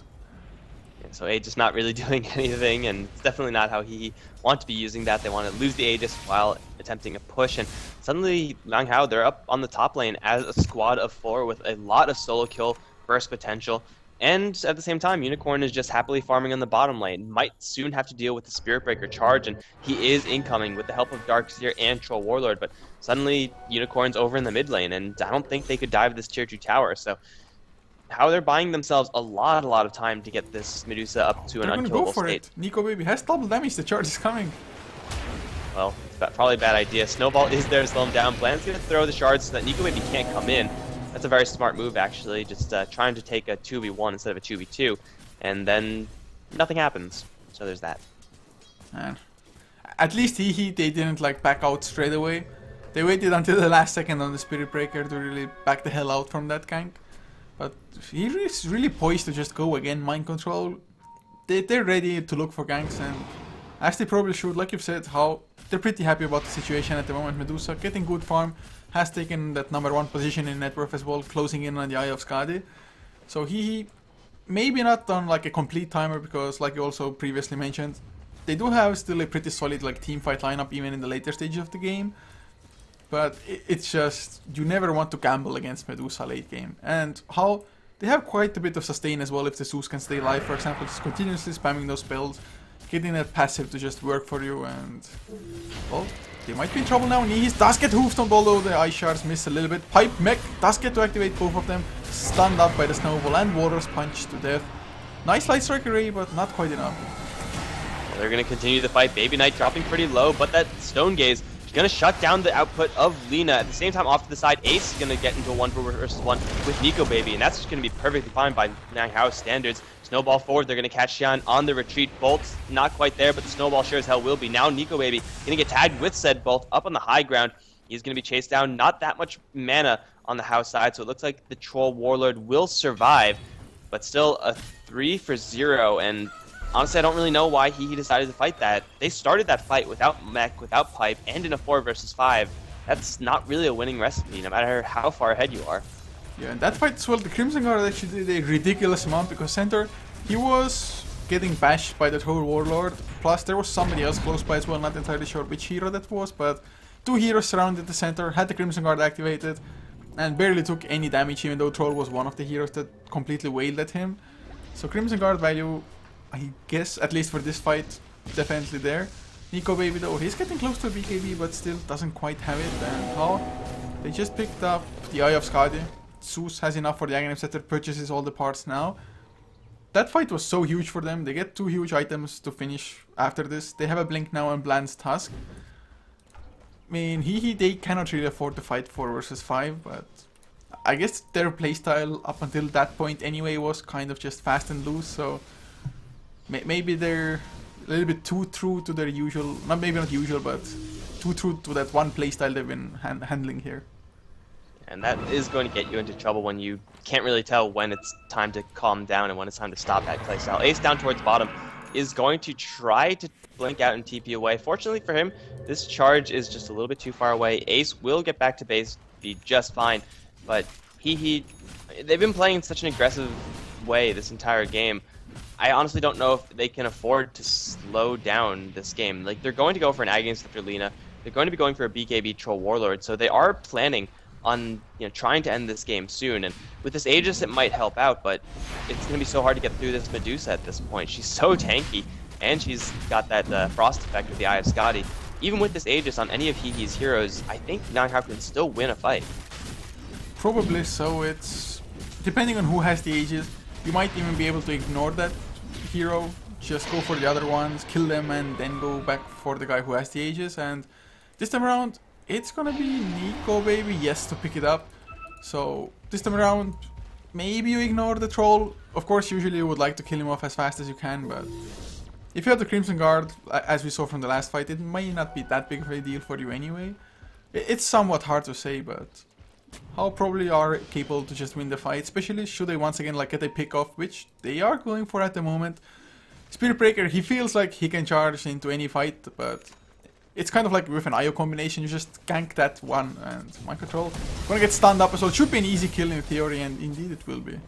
Speaker 2: Yeah, so Aegis not really doing anything, and it's definitely not how he wants to be using that. They want to lose the Aegis while attempting a push, and suddenly LiangHao, they're up on the top lane as a squad of 4 with a lot of solo kill burst potential. And at the same time, Unicorn is just happily farming on the bottom lane. Might soon have to deal with the Spirit Breaker charge, and he is incoming with the help of Darkseer and Troll Warlord. But suddenly, Unicorn's over in the mid lane, and I don't think they could dive this tier 2 tower. So, how they're buying themselves a lot of time to get this Medusa up to an unkillable state.
Speaker 1: Nico Baby has double damage. The charge is coming.
Speaker 2: Well, it's probably a bad idea. Snowball is there to slow him down. Bland's going to throw the shards so that Nico Baby can't come in. That's a very smart move, actually, just trying to take a 2v1 instead of a 2v2, and then nothing happens. So there's that.
Speaker 1: And at least they didn't like back out straight away. They waited until the last second on the Spirit Breaker to really back the hell out from that gank. But he is really poised to just go again, mind control. They're ready to look for ganks, and as they probably should, like you've said, how they're pretty happy about the situation at the moment. Medusa getting good farm, has taken that #1 position in net worth as well, closing in on the Eye of Skadi. So he maybe not on like a complete timer, because like you also previously mentioned, they do have still a pretty solid like team fight lineup even in the later stages of the game. But it's just, you never want to gamble against Medusa late game. And how they have quite a bit of sustain as well if the Zeus can stay alive, for example, just continuously spamming those spells, getting that passive to just work for you, and well, they might be in trouble now. Nihis does get Hoofstomp, although the Ice Shards miss a little bit. Pipe Mech does get to activate both of them, stunned up by the Snowball and Waters Punch to death. Nice Light Strike array, but not quite enough.
Speaker 2: Well, they're going to continue the fight. Baby Knight dropping pretty low, but that Stone Gaze is going to shut down the output of Lina. At the same time, off to the side, Ace is going to get into a 1 versus 1 with Nico Baby, and that's just going to be perfectly fine by LiangHao standards. Snowball forward, they're going to catch Xian on the retreat. Bolt's not quite there, but the Snowball sure as hell will be. Now Nico Baby going to get tagged with said Bolt up on the high ground. He's going to be chased down. Not that much mana on the house side, so it looks like the Troll Warlord will survive, but still a 3 for 0, and honestly, I don't really know why he decided to fight that. They started that fight without mech, without pipe, and in a 4 versus 5. That's not really a winning recipe, no matter how far ahead you are.
Speaker 1: Yeah, and that fight as well, the Crimson Guard actually did a ridiculous amount because center, he was getting bashed by the Troll Warlord. Plus, there was somebody else close by as well, not entirely sure which hero that was, but 2 heroes surrounded the center, had the Crimson Guard activated, and barely took any damage, even though Troll was one of the heroes that completely wailed at him. So Crimson Guard value, I guess, at least for this fight, definitely there. Nico Baby though, he's getting close to a BKB, but still doesn't quite have it. And how? They just picked up the Eye of Skadi. Zeus has enough for the Aghanim Scepter, purchases all the parts now. That fight was so huge for them. They get 2 huge items to finish after this. They have a Blink now and Bland's Tusk. I mean, they cannot really afford to fight 4 versus 5, but I guess their playstyle up until that point anyway was kind of just fast and loose, so maybe they're a little bit too true to their usual, maybe not usual, but too true to that one playstyle they've been handling here.
Speaker 2: And that is going to get you into trouble when you can't really tell when it's time to calm down and when it's time to stop that playstyle. Ace down towards bottom is going to try to blink out and TP away. Fortunately for him, this charge is just a little bit too far away. Ace will get back to base, be just fine, but they've been playing in such an aggressive way this entire game. I honestly don't know if they can afford to slow down this game. Like, they're going to go for an Aghanim Scepter Lina. They're going to be going for a BKB Troll Warlord, so they are planning on trying to end this game soon. And with this Aegis, it might help out, but it's going to be so hard to get through this Medusa at this point. She's so tanky, and she's got that frost effect with the Eye of Skadi. Even with this Aegis on any of Hehe's heroes, I think LiangHao can still win a fight.
Speaker 1: Probably so. It's depending on who has the Aegis. You might even be able to ignore that hero, just go for the other ones, kill them, and then go back for the guy who has the Aegis. And this time around, it's gonna be Nico Baby, yes, to pick it up. So this time around, maybe you ignore the Troll. Of course, usually you would like to kill him off as fast as you can, but if you have the Crimson Guard, as we saw from the last fight, it may not be that big of a deal for you anyway. It's somewhat hard to say, but how probably are capable to just win the fight, especially should they once again get a pick off, which they are going for at the moment. Spirit Breaker, he feels like he can charge into any fight, but it's kind of like with an IO combination, you just gank that one, and Mind Control gonna get stunned up as well. Should be an easy kill in theory, and indeed it will be.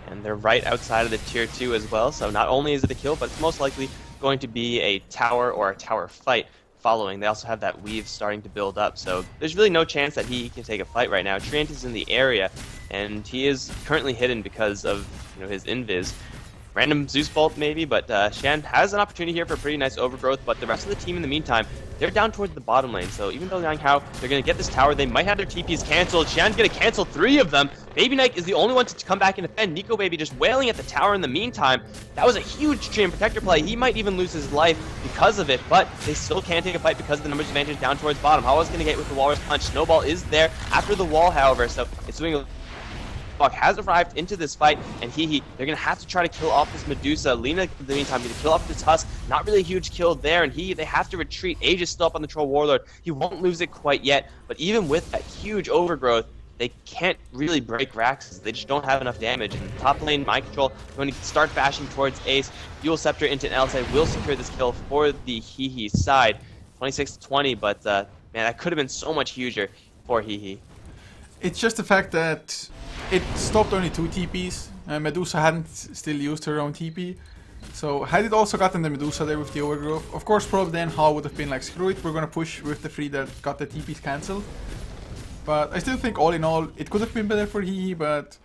Speaker 2: And they're right outside of the tier 2 as well, so not only is it a kill, but it's most likely going to be a tower or a tower fight following. They also have that weave starting to build up, so there's really no chance that he can take a fight right now. Treant is in the area, and he is currently hidden because of his invis. Random Zeus Bolt maybe, but Shan has an opportunity here for a pretty nice overgrowth, but the rest of the team in the meantime, they're down towards the bottom lane, so even though LiangHao, they're going to get this tower, they might have their TPs cancelled. Shan's going to cancel 3 of them. Baby Knight is the only one to come back and defend. Nico Baby just wailing at the tower in the meantime. That was a huge Treant Protector play. He might even lose his life because of it, but they still can't take a fight because of the numbers advantage down towards bottom. How is going to get with the Walrus Punch? Snowball is there after the wall, however, so it's doing a has arrived into this fight, and they're going to have to try to kill off this Medusa. Lina, in the meantime, going to kill off the Tusk. Not really a huge kill there, and they have to retreat. Age is still up on the Troll Warlord. He won't lose it quite yet, but even with that huge overgrowth, they can't really break Raxes. They just don't have enough damage. And top lane, Mind Control, going to start bashing towards Ace. Dual Scepter into an LSI will secure this kill for the Hehe side. 26-20, but man, that could have been so much huger for Hehe.
Speaker 1: It's just the fact that it stopped only 2 TPs, and Medusa hadn't still used her own TP. So had it also gotten the Medusa there with the overgrowth, of course probably then HeflaTV would have been like, screw it, we're gonna push with the 3 that got the TPs cancelled. But I still think all in all, it could have been better for Hehe, but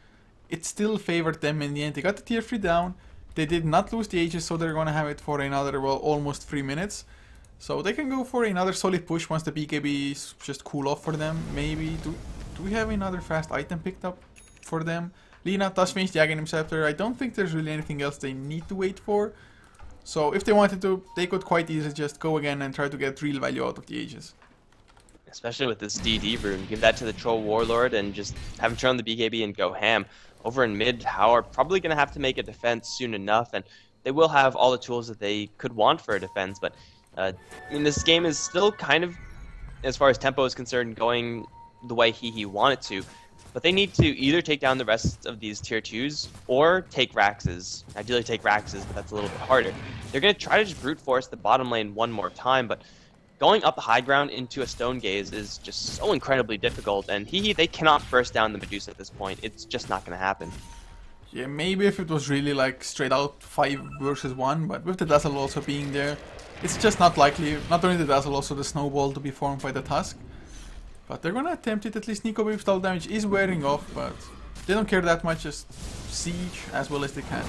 Speaker 1: it still favored them in the end. They got the tier 3 down, they did not lose the Aegis, so they're gonna have it for another, well, almost 3 minutes. So they can go for another solid push once the BKBs just cool off for them, maybe. Do we have another fast item picked up for them? Lina does finish the Aghanim Scepter. I don't think there's really anything else they need to wait for. So if they wanted to, they could quite easily just go again and try to get real value out of the Aegis.
Speaker 2: Especially with this DD rune. Give that to the Troll Warlord and just have him turn on the BKB and go ham. over in mid, Hao are probably going to have to make a defense soon enough, and they will have all the tools that they could want for a defense, but I mean, this game is still kind of, as far as tempo is concerned, going the way he wanted to. But they need to either take down the rest of these tier 2s or take Raxes. Ideally take Raxes, but that's a little bit harder. They're going to try to just brute force the bottom lane one more time, but going up the high ground into a Stone Gaze is just so incredibly difficult, and they cannot burst down the Medusa at this point. It's just not going to happen.
Speaker 1: Yeah, maybe if it was really like straight out 5 versus 1, but with the Dazzle also being there, it's just not likely, not only the Dazzle, also the Snowball to be formed by the Tusk. But they're gonna attempt it. At least Nico Baby's double damage is wearing off, but they don't care that much, just siege as well as they can.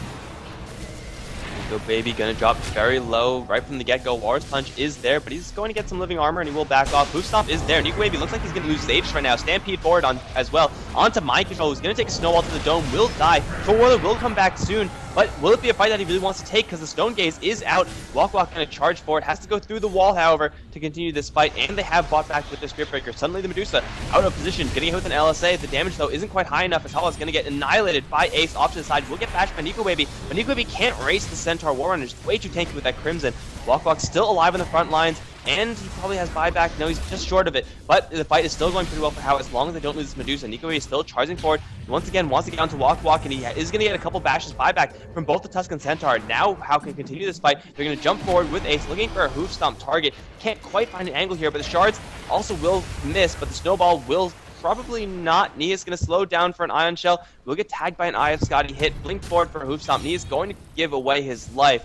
Speaker 2: Nico Baby gonna drop very low right from the get-go. Walrus Punch is there, but he's going to get some living armor and he will back off. Hoof Stomp is there. Nico Baby looks like he's gonna lose stage right now. Stampede forward on as well. Onto Mind Control, who's gonna take a snowball to the dome, will die. Troll Warlord will come back soon, but will it be a fight that he really wants to take? Because the Stone Gaze is out. Walk gonna charge for it. Has to go through the wall, however, to continue this fight, and they have bought back with their Spirit Breaker. Suddenly the Medusa out of position, getting hit with an LSA. The damage, though, isn't quite high enough, as Hala is gonna get annihilated by Ace off to the side. Will get bashed by Nico Baby, but Nico Baby can't race the Centaur War Runner. It's way too tanky with that Crimson. Walk still alive on the front lines, and he probably has buyback. No, he's just short of it, but the fight is still going pretty well for Hao as long as they don't lose this Medusa. Nico Baby is still charging forward. Once again, wants to get onto Walk, and he is going to get a couple bashes buyback from both the Tusk and Centaur. Now Hao can continue this fight. They're going to jump forward with Ace, looking for a Hoof Stomp target. Can't quite find an angle here, but the Shards also will miss, but the Snowball will probably not. Nia's going to slow down for an Ion Shell. Will get tagged by an Eye of Scotty hit. Blink forward for a Hoof Stomp. Nia's going to give away his life.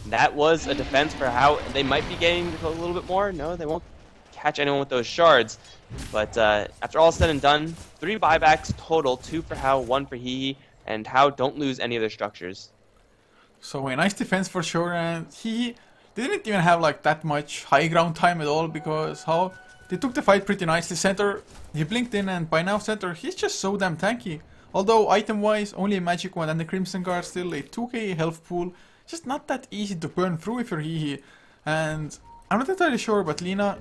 Speaker 2: That was a defense for Hao. They might be getting a little bit more. No, they won't catch anyone with those shards. But after all is said and done, 3 buybacks total, 2 for Hao, 1 for hehe, and Hao don't lose any of their structures.
Speaker 1: So a nice defense for sure, and hehe didn't even have like that much high ground time at all, because Hao, they took the fight pretty nicely. Centaur, he blinked in, and by now Centaur, he's just so damn tanky. Although item wise, only a magic one and the Crimson Guard, still a 2k health pool. Just not that easy to burn through if you're hehe. And I'm not entirely sure, but Lina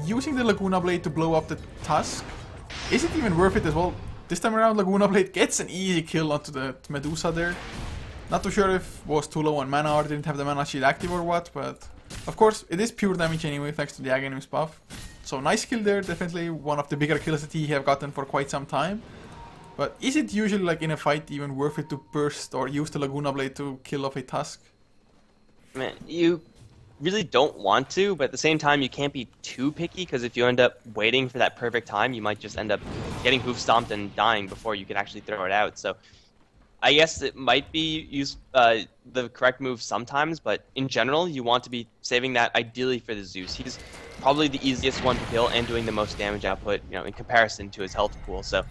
Speaker 1: using the Laguna Blade to blow up the Tusk, is it even worth it as well? This time around Laguna Blade gets an easy kill onto the Medusa there. Not too sure if it was too low on mana or didn't have the mana shield active or what, but of course it is pure damage anyway thanks to the Aghanim's buff. So nice kill there, definitely one of the bigger kills that he have gotten for quite some time. But is it usually like in a fight even worth it to burst or use the Laguna Blade to kill off a Tusk?
Speaker 2: Man, you really don't want to, but at the same time you can't be too picky, because if you end up waiting for that perfect time, you might just end up getting hoof stomped and dying before you can actually throw it out. So I guess it might be the correct move sometimes, but in general you want to be saving that ideally for the Zeus. He's probably the easiest one to kill and doing the most damage output, you know, in comparison to his health pool. So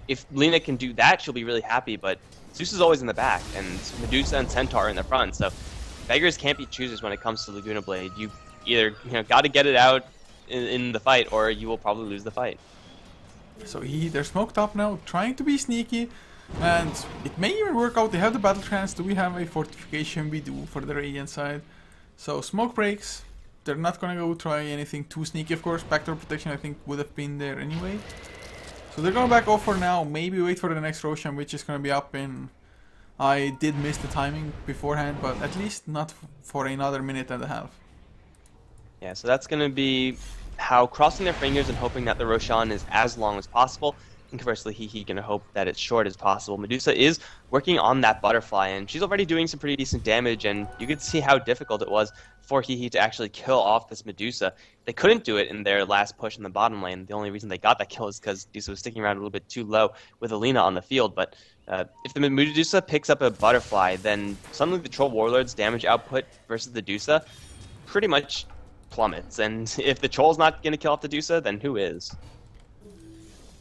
Speaker 2: if Lina can do that, she'll be really happy, but Zeus is always in the back, and Medusa and Centaur are in the front, so beggars can't be choosers when it comes to Laguna Blade. You either got to get it out in the fight, or you will probably lose the fight.
Speaker 1: So they're smoked up now, trying to be sneaky, and it may even work out. They have the battle trance. Do we have a fortification? We do for the Radiant side. So smoke breaks. They're not gonna go try anything too sneaky, of course. Backdoor protection I think would have been there anyway. So they're gonna back off for now. Maybe wait for the next Roshan, which is gonna be up in... I did miss the timing beforehand, but at least not for another minute and a half.
Speaker 2: Yeah, so that's going to be Hao crossing their fingers and hoping that the Roshan is as long as possible. And conversely, hehe going to hope that it's short as possible. Medusa is working on that butterfly, and she's already doing some pretty decent damage, and you could see how difficult it was for hehe to actually kill off this Medusa. They couldn't do it in their last push in the bottom lane. The only reason they got that kill is because Medusa was sticking around a little bit too low with Alina on the field, but if the Medusa picks up a butterfly, then suddenly the Troll Warlord's damage output versus the Medusa pretty much plummets, and if the Troll's not going to kill off the Medusa, then who is?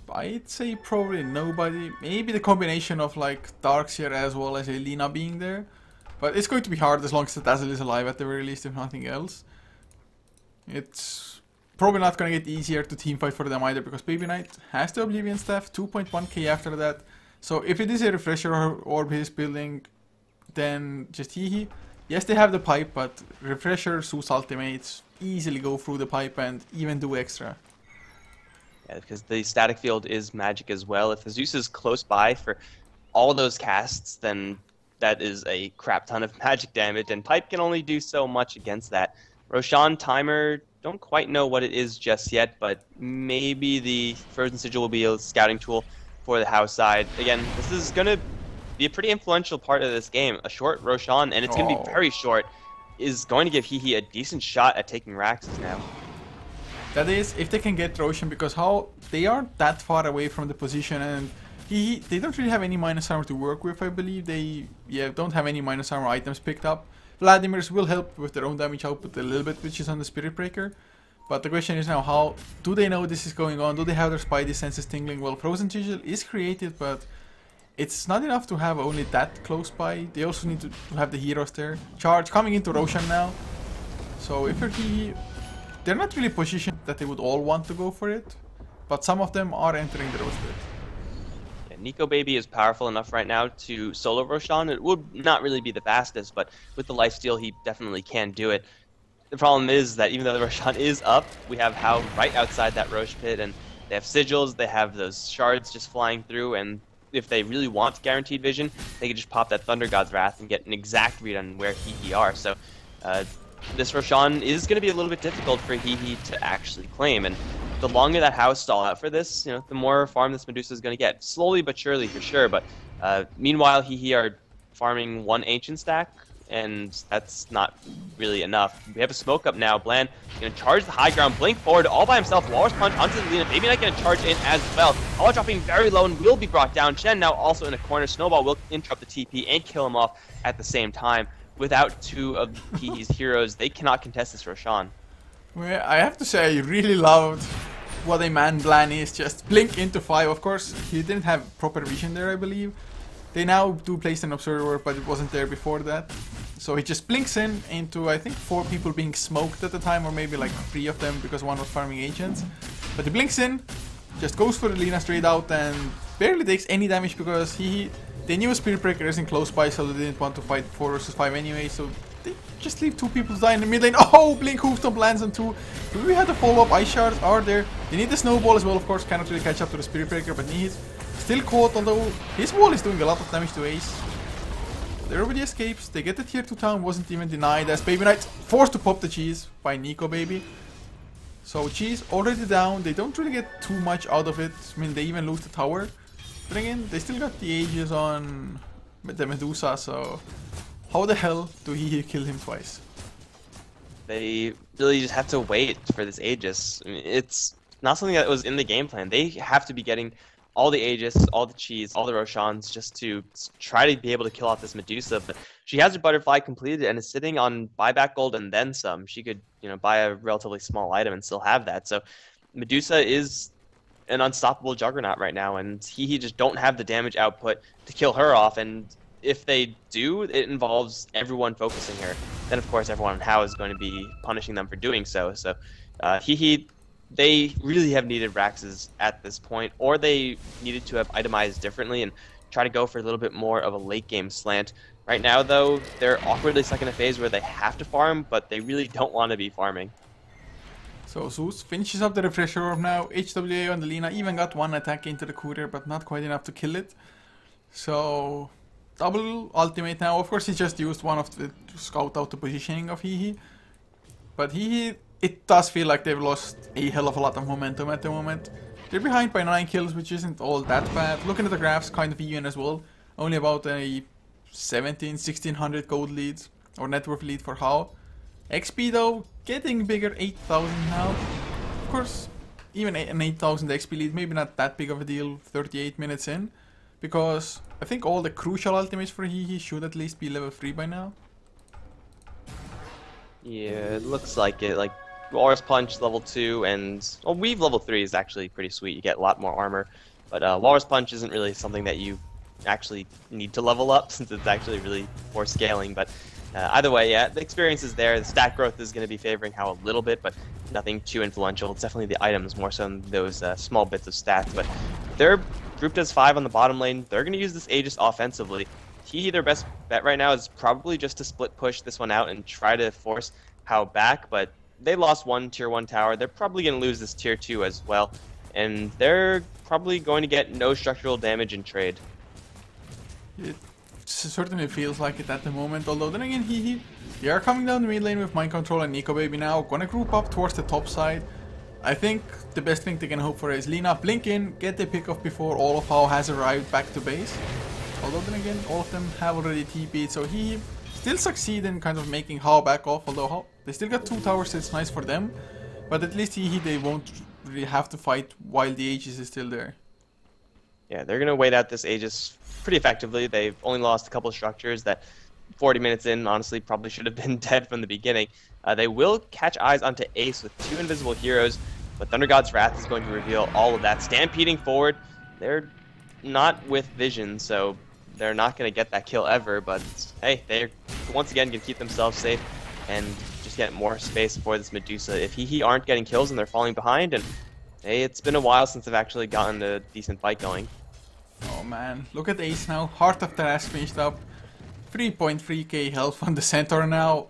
Speaker 1: I'd say probably nobody. Maybe the combination of like Darkseer as well as Alina being there. But it's going to be hard as long as the Dazzle is alive at the very least, if nothing else. It's probably not going to get easier to teamfight for them either, because Baby Knight has the Oblivion Staff, 2.1k after that. So if it is a Refresher orb he's building, then just hehe. Yes, they have the pipe, but Refresher, Zeus ultimates easily go through the pipe and even do extra. Yeah,
Speaker 2: because the static field is magic as well. If the Zeus is close by for all those casts, then that is a crap ton of magic damage, and Pipe can only do so much against that. Roshan Timer, don't quite know what it is just yet, but maybe the Frozen Sigil will be a scouting tool for the house side. Again, this is going to be a pretty influential part of this game. A short Roshan, and it's going to be very short, is going to give Hehe a decent shot at taking Raxes now.
Speaker 1: That is, if they can get Roshan, because how they aren't that far away from the position, and they don't really have any minus armor to work with, I believe. They don't have any minus armor items picked up. Vladimir's will help with their own damage output a little bit, which is on the Spirit Breaker. But the question is now, how do they know this is going on? Do they have their spidey senses tingling? Well, Frozen Sigil is created, but it's not enough to have only that close by. They also need to have the heroes there. Charge coming into Roshan now. So if you're Hehe, they're not really positioned that they would all want to go for it, but some of them are entering the Rose Pit.
Speaker 2: Nico Baby is powerful enough right now to solo Roshan. It would not really be the fastest, but with the lifesteal, he definitely can do it. The problem is that even though the Roshan is up, we have Hao right outside that Rosh Pit, and they have sigils, they have those shards just flying through, and if they really want guaranteed vision, they can just pop that Thunder God's Wrath and get an exact read on where Hehe are. So this Roshan is going to be a little bit difficult for Hehe to actually claim, and the longer that Hao stall out for this, the more farm this Medusa is going to get. Slowly but surely, for sure, but meanwhile, Hehe are farming one Ancient stack, and that's not really enough. We have a smoke up now. Bland going to charge the high ground, blink forward all by himself, Walrus Punch onto the Lina. Maybe not going to charge in as well. All dropping very low and will be brought down. Shen now also in a corner. Snowball will interrupt the TP and kill him off at the same time. Without two of Hehe's heroes, they cannot contest this Roshan.
Speaker 1: Well, I have to say I really loved what a man plan is. Just blink into 5. Of course, he didn't have proper vision there, I believe. They now do place an observer, but it wasn't there before that. So he just blinks in into, I think, 4 people being smoked at the time, or maybe like 3 of them because one was farming agents. But he blinks in, just goes for the Lina straight out, and barely takes any damage because they knew a Spirit Breaker isn't close by, so they didn't want to fight 4 versus 5 anyway. So they just leave 2 people to die in the mid lane. Oh, Blink Hoofstomp lands on 2. Do we have the follow-up Ice Shards? Are there? They need the Snowball as well, of course. Cannot really catch up to the Spirit Breaker, but he's still caught, although his wall is doing a lot of damage to Ace. Everybody escapes. They get the tier 2 town, wasn't even denied, as Baby Knight's forced to pop the cheese by Nico Baby. So cheese already down. They don't really get too much out of it. I mean, they even lose the tower. But again, they still got the Aegis on the Medusa, so how the hell do he kill him twice?
Speaker 2: They really just have to wait for this Aegis. I mean, it's not something that was in the game plan. They have to be getting all the Aegis, all the cheese, all the Roshans just to try to be able to kill off this Medusa. But she has her butterfly completed and is sitting on buyback gold and then some. She could, buy a relatively small item and still have that. So Medusa is an unstoppable juggernaut right now, and he just don't have the damage output to kill her off. And if they do, it involves everyone focusing her. Then of course everyone in Hao is going to be punishing them for doing so. So they really have needed Raxes at this point, or they needed to have itemized differently and try to go for a little bit more of a late game slant. Right now though, they're awkwardly stuck in a phase where they have to farm, but they really don't want to be farming.
Speaker 1: So Zeus finishes up the refresher orb now. HWA on the Lina even got 1 attack into the courier, but not quite enough to kill it. So double ultimate now. Of course he just used one of the to scout out the positioning of Hehe. But Hehe, it does feel like they've lost a hell of a lot of momentum at the moment. They're behind by 9 kills, which isn't all that bad. Looking at the graphs, kind of even as well. Only about a 1600 gold lead, or net worth lead for Hao. XP though, getting bigger, 8,000 now. Of course, even an 8,000 XP lead, maybe not that big of a deal 38 minutes in. Because I think all the crucial ultimates for Hehe should at least be level 3 by now. Yeah,
Speaker 2: it looks like it. Like Walrus Punch level 2 and Weave level 3 is actually pretty sweet. You get a lot more armor, but Walrus Punch isn't really something that you actually need to level up since it's actually really for scaling. But either way, yeah, the experience is there. The stat growth is going to be favoring Hao a little bit, but nothing too influential. It's definitely the items more so than those small bits of stats. But they're grouped as 5 on the bottom lane. They're going to use this Aegis offensively. Their best bet right now is probably just to split push this one out and try to force Hao back, but they lost 1 tier 1 tower. They're probably going to lose this tier 2 as well, and they're probably going to get no structural damage in trade.
Speaker 1: It certainly feels like it at the moment, although then again, hehe. They are coming down the mid lane with Mind Control and Nico Baby now, gonna group up towards the top side. I think the best thing they can hope for is Lina, blink in, get the pick off before all of HeflaTV has arrived back to base. Although then again, all of them have already TP'd, so he still succeed in kind of making HeflaTV back off, although they still got 2 towers, so it's nice for them. But at least hehe, they won't really have to fight while the Aegis is still there.
Speaker 2: Yeah, they're going to wait out this Aegis pretty effectively. They've only lost a couple of structures that 40 minutes in, honestly, probably should have been dead from the beginning. They will catch eyes onto Ace with 2 invisible heroes, but Thunder God's Wrath is going to reveal all of that. Stampeding forward, they're not with vision, so they're not going to get that kill ever, but hey, they're once again going to keep themselves safe and just get more space for this Medusa. If hehe aren't getting kills and they're falling behind, and hey, it's been a while since they've actually gotten a decent fight going.
Speaker 1: Oh man, look at Ace now. Heart of Taras finished up. 3.3k health on the Centaur now.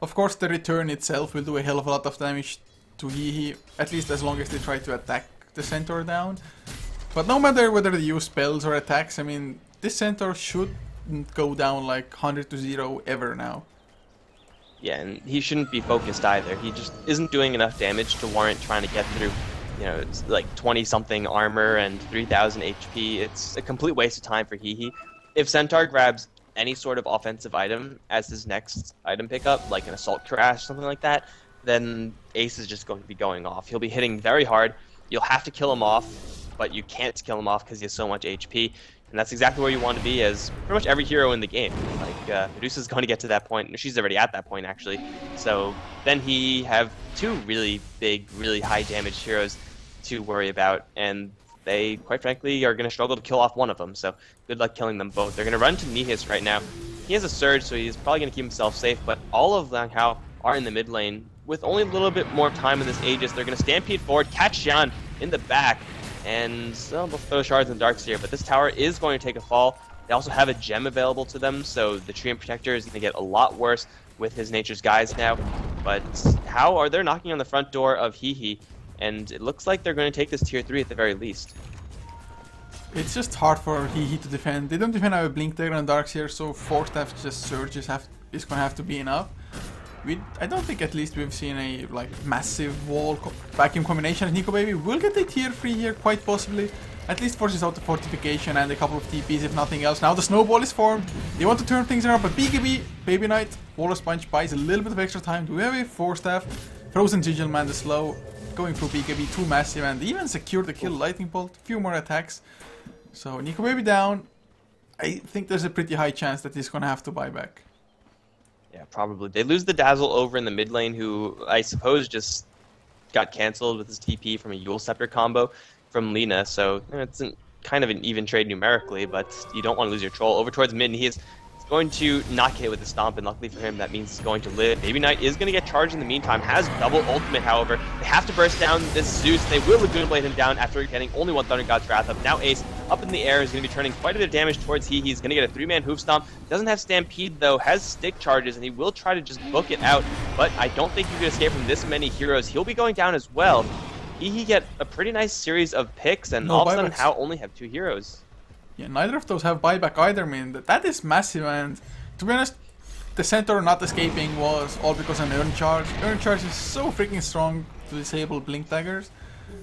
Speaker 1: Of course, the return itself will do a hell of a lot of damage to hehe, at least as long as they try to attack the Centaur down. But no matter whether they use spells or attacks, I mean, this Centaur shouldn't go down like 100 to 0 ever now.
Speaker 2: Yeah, and he shouldn't be focused either. He just isn't doing enough damage to warrant trying to get through, you know, it's like 20-something armor and 3,000 HP. It's a complete waste of time for hehe. If Centaur grabs any sort of offensive item as his next item pickup, like an Assault Crash, something like that, then Ace is just going to be going off. He'll be hitting very hard. You'll have to kill him off, but you can't kill him off because he has so much HP. And that's exactly where you want to be as pretty much every hero in the game. Like, Medusa's going to get to that point. She's already at that point, actually. So then he have 2 really big, really high damage heroes to worry about. And they, quite frankly, are going to struggle to kill off one of them. So good luck killing them both. They're going to run to Nihis right now. He has a Surge, so he's probably going to keep himself safe. But all of LiangHao are in the mid lane. With only a little bit more time in this Aegis, they're going to stampede forward, catch Xian in the back. And so they'll throw shards and darks here, but this tower is going to take a fall. They also have a gem available to them, so the Treant Protector is going to get a lot worse with his Nature's Guise now. But how are they knocking on the front door of hehe? And it looks like they're going to take this tier 3 at the very least.
Speaker 1: It's just hard for hehe to defend. They don't even have a Blink Dagger and Darks here, so 4 staff just Surges is going to have to be enough. I don't think at least we've seen a like massive wall vacuum combination. Nico Baby will get a tier 3 here, quite possibly. At least forces out the fortification and a couple of TPs if nothing else. Now the snowball is formed. They want to turn things around, but BKB, Baby Knight, Waller Sponge buys a little bit of extra time. Do we have a 4 staff? Frozen Sigil Man the slow, going through BKB, 2 massive, and even secure the kill. Lightning Bolt, few more attacks. So Nico Baby down. I think there's a pretty high chance that he's gonna have to buy back.
Speaker 2: Yeah, probably. They lose the Dazzle over in the mid lane, who I suppose just got cancelled with his TP from a Yule Scepter combo from Lina, so it's kind of an even trade numerically, but you don't want to lose your troll. Over towards mid, and he is going to not hit with the stomp, and luckily for him, that means he's going to live. Baby Knight is going to get charged in the meantime, has double ultimate, however. They have to burst down this Zeus. They will Lagoon Blade him down after getting only 1 Thunder God's Wrath up. Now Ace, up in the air, is going to be turning quite a bit of damage towards hehe. He's going to get a 3-man hoof stomp. Doesn't have Stampede, though, has stick charges, and he will try to just book it out, but I don't think you can escape from this many heroes. He'll be going down as well. Hehe get a pretty nice series of picks, and all of a sudden, HeflaTV only have 2 heroes.
Speaker 1: Yeah, neither of those have buyback either, man. That is massive, and to be honest, the Centaur not escaping was all because of an Earn Charge. Earn Charge is so freaking strong to disable Blink Daggers.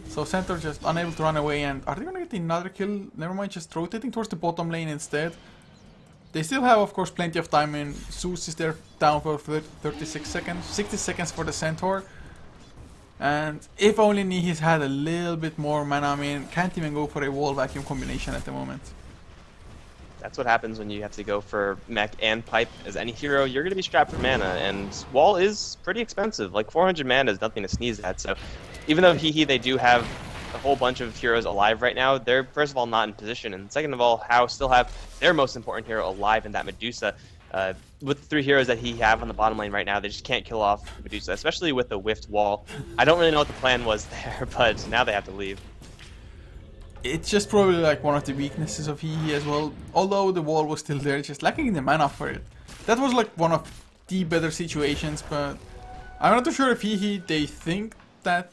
Speaker 1: So Centaur just unable to run away, and are they gonna get another kill? Never mind, just rotating towards the bottom lane instead. They still have, of course, plenty of time, and Zeus is there down for 36 seconds, 60 seconds for the Centaur. And if only Nihis had a little bit more mana, I mean, can't even go for a wall vacuum combination at the moment.
Speaker 2: That's what happens when you have to go for mech and pipe as any hero. You're going to be strapped for mana, and wall is pretty expensive. Like 400 mana is nothing to sneeze at. So even though hehe, they do have a whole bunch of heroes alive right now, they're first of all not in position, and second of all, HeflaTV still have their most important hero alive in that Medusa. With the 3 heroes that he have on the bottom lane right now, they just can't kill off Medusa, especially with the whiffed wall. I don't really know what the plan was there, but now they have to leave.
Speaker 1: It's just probably like one of the weaknesses of hehe as well. Although the wall was still there, it's just lacking the mana for it. That was like one of the better situations, but I'm not too sure if hehe, they think that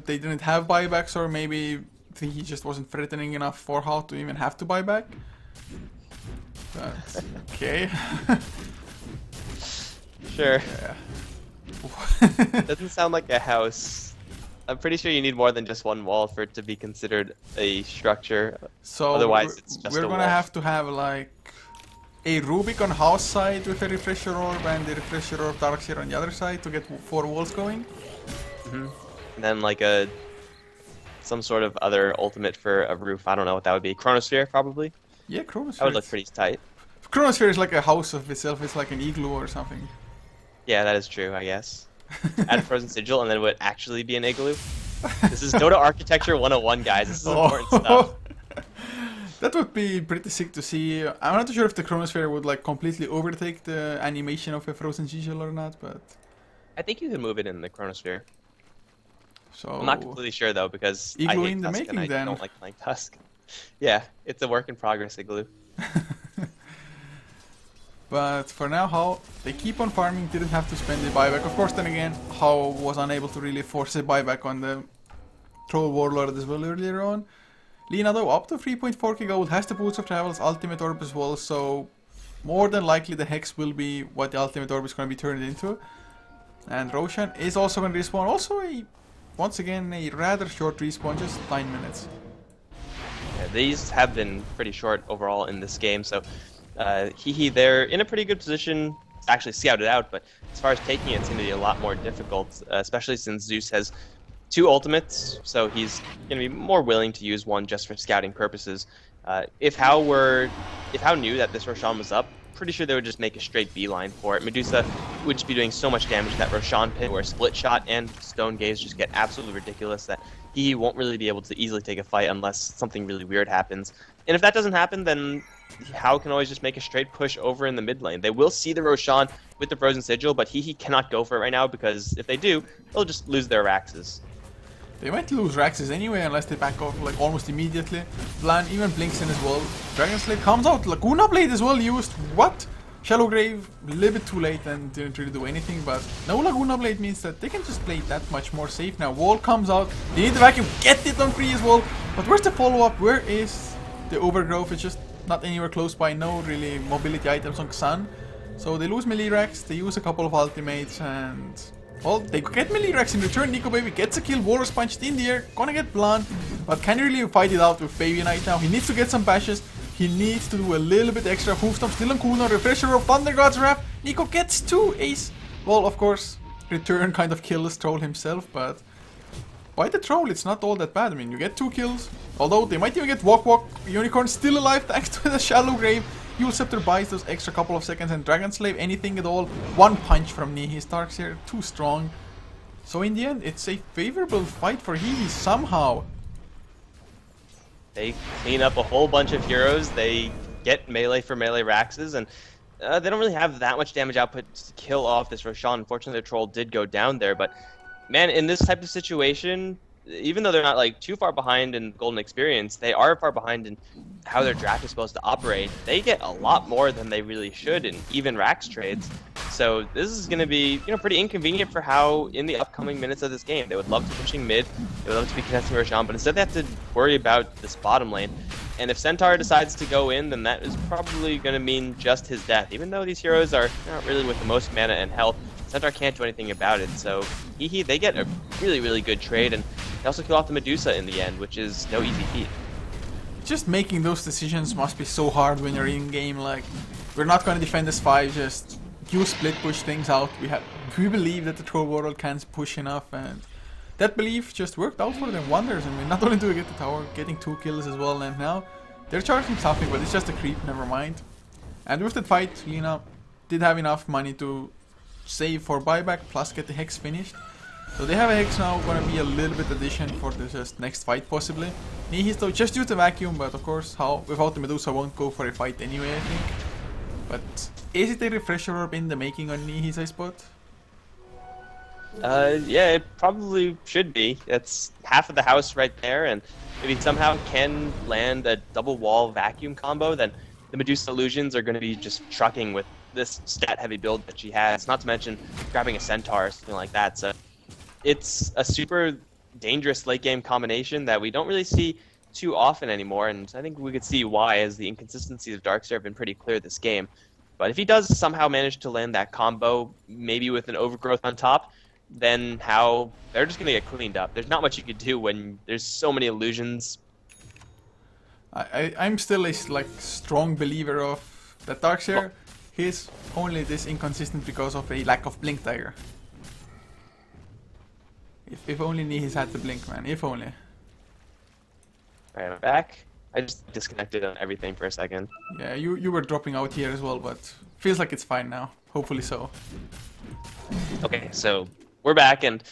Speaker 1: they didn't have buybacks, or maybe he just wasn't threatening enough for HeflaTV to even have to buy back. But, okay.
Speaker 2: Sure.
Speaker 1: Yeah.
Speaker 2: Doesn't sound like a house. I'm pretty sure you need more than just one wall for it to be considered a structure.
Speaker 1: So
Speaker 2: otherwise, it's just
Speaker 1: we're
Speaker 2: a
Speaker 1: gonna
Speaker 2: wall.
Speaker 1: have to have like a Rubik on house side with a refresher orb and the refresher orb Darkseer on the other side to get 4 walls going.
Speaker 2: And then like some sort of other ultimate for a roof. I don't know what that would be. Chronosphere, probably.
Speaker 1: Yeah, Chronosphere.
Speaker 2: That would look pretty tight.
Speaker 1: Chronosphere is like a house of itself. It's like an igloo or something.
Speaker 2: Yeah, that is true, I guess. Add Frozen Sigil, and then it would actually be an igloo. This is Dota Architecture 101, guys. This is important stuff.
Speaker 1: That would be pretty sick to see. I'm not too sure if the Chronosphere would like completely overtake the animation of a Frozen Sigil or not, but...
Speaker 2: I think you can move it in the Chronosphere.
Speaker 1: So...
Speaker 2: I'm not completely sure, though, because
Speaker 1: Igloo
Speaker 2: I hate
Speaker 1: in the
Speaker 2: Tusk
Speaker 1: making,
Speaker 2: and I
Speaker 1: then.
Speaker 2: don't like playing Tusk. Yeah, it's a work in progress, igloo.
Speaker 1: But for now, HeflaTV, they keep on farming, didn't have to spend the buyback. Of course, then again, HeflaTV was unable to really force a buyback on the Troll Warlord as well earlier on. LiangHao, though, up to 3.4k gold, has the Boots of Travel's ultimate orb as well, so more than likely the Hex will be what the ultimate orb is going to be turned into. And Roshan is also going to respawn, also once again a rather short respawn, just 9 minutes.
Speaker 2: Yeah, these have been pretty short overall in this game, so hehe, they're in a pretty good position to actually scout it out, but as far as taking it, it's going to be a lot more difficult, especially since Zeus has 2 ultimates, so he's going to be more willing to use one just for scouting purposes. If HeflaTV knew that this Roshan was up, pretty sure they would just make a straight beeline for it. Medusa would just be doing so much damage that Roshan pit where Split Shot and Stone Gaze just get absolutely ridiculous that he won't really be able to easily take a fight unless something really weird happens. And if that doesn't happen, then HeflaTV can always just make a straight push over in the mid lane. They will see the Roshan with the Frozen Sigil, but hehe cannot go for it right now because if they do, they'll just lose their Raxes.
Speaker 1: They might lose Raxes anyway unless they back off like almost immediately. Blan even blinks in as well. Dragon Slave comes out. Laguna Blade as well used. What? Shallow Grave, a little bit too late and didn't really do anything, but no Laguna Blade means that they can just play that much more safe now. Wall comes out. They need the vacuum. Get it on free as well. But where's the follow-up? Where is the Overgrowth? It's just not anywhere close by. No really mobility items on Xan. So they lose melee Rax. They use a couple of ultimates and... well, they get melee Rax in return. Nico Baby gets a kill. Walrus punched in the air. Gonna get blunt. But can really fight it out with Baby Knight now. He needs to get some bashes. He needs to do a little bit extra. Hoofstomp still on cooldown. Refresher of Thunder God's Wrath. Nico gets 2 ace. Well, of course, return kind of kills Troll himself, but by the Troll, it's not all that bad. I mean, you get 2 kills. Although they might even get Walk Walk. Unicorn still alive thanks to the Shallow Grave. Yule Scepter buys those extra couple of seconds, and Dragon Slave, anything at all. 1 punch from hehe. Darkseer, too strong. So in the end, it's a favorable fight for hehe somehow.
Speaker 2: They clean up a whole bunch of heroes, they get melee for melee Raxes, and they don't really have that much damage output to kill off this Roshan. Unfortunately, the Troll did go down there, but man, in this type of situation, even though they're not like too far behind in Golden Experience, they are far behind in how their draft is supposed to operate. They get a lot more than they really should in even Rax trades. So this is going to be, pretty inconvenient for HeflaTV in the upcoming minutes of this game. They would love to be pushing mid, they would love to be contesting Roshan, but instead they have to worry about this bottom lane. And if Centaur decides to go in, then that is probably going to mean just his death. Even though these heroes are not really with the most mana and health, Centaur can't do anything about it. So hehe, they get a really, really good trade, and they also kill off the Medusa in the end, which is no easy feat.
Speaker 1: Just making those decisions must be so hard when you're in game. Like, we're not going to defend this 5, just you split push things out. We believe that the Troll Warlord can push enough, and that belief just worked out for them wonders. I mean, not only do we get the tower, getting 2 kills as well, and now they're charging something, but it's just a creep, never mind. And with that fight, LiangHao did have enough money to save for buyback, plus get the Hex finished. So they have a Hex now, gonna be a little bit addition for the just next fight possibly. hehe though just use the vacuum, but of course without the Medusa won't go for a fight anyway, I think. But is it a refresher orb in the making on hehe's, I spot?
Speaker 2: Yeah, it probably should be. It's half of the house right there, and if he somehow can land a double wall vacuum combo, then the Medusa illusions are going to be just trucking with this stat heavy build that she has, not to mention grabbing a Centaur or something like that. So it's a super dangerous late game combination that we don't really see too often anymore, and I think we could see why, as the inconsistencies of Darkseer have been pretty clear this game. But if he does somehow manage to land that combo, maybe with an overgrowth on top, then how they're just going to get cleaned up. There's not much you could do when there's so many illusions.
Speaker 1: I'm still a like strong believer of that Darkseer. He's only this inconsistent because of a lack of blink dagger. If only Nihis had the blink, man. If only.
Speaker 2: Alright, I'm back. I just disconnected on everything for a second.
Speaker 1: Yeah, you were dropping out here as well, but feels like it's fine now. Hopefully so.
Speaker 2: Okay, so we're back, and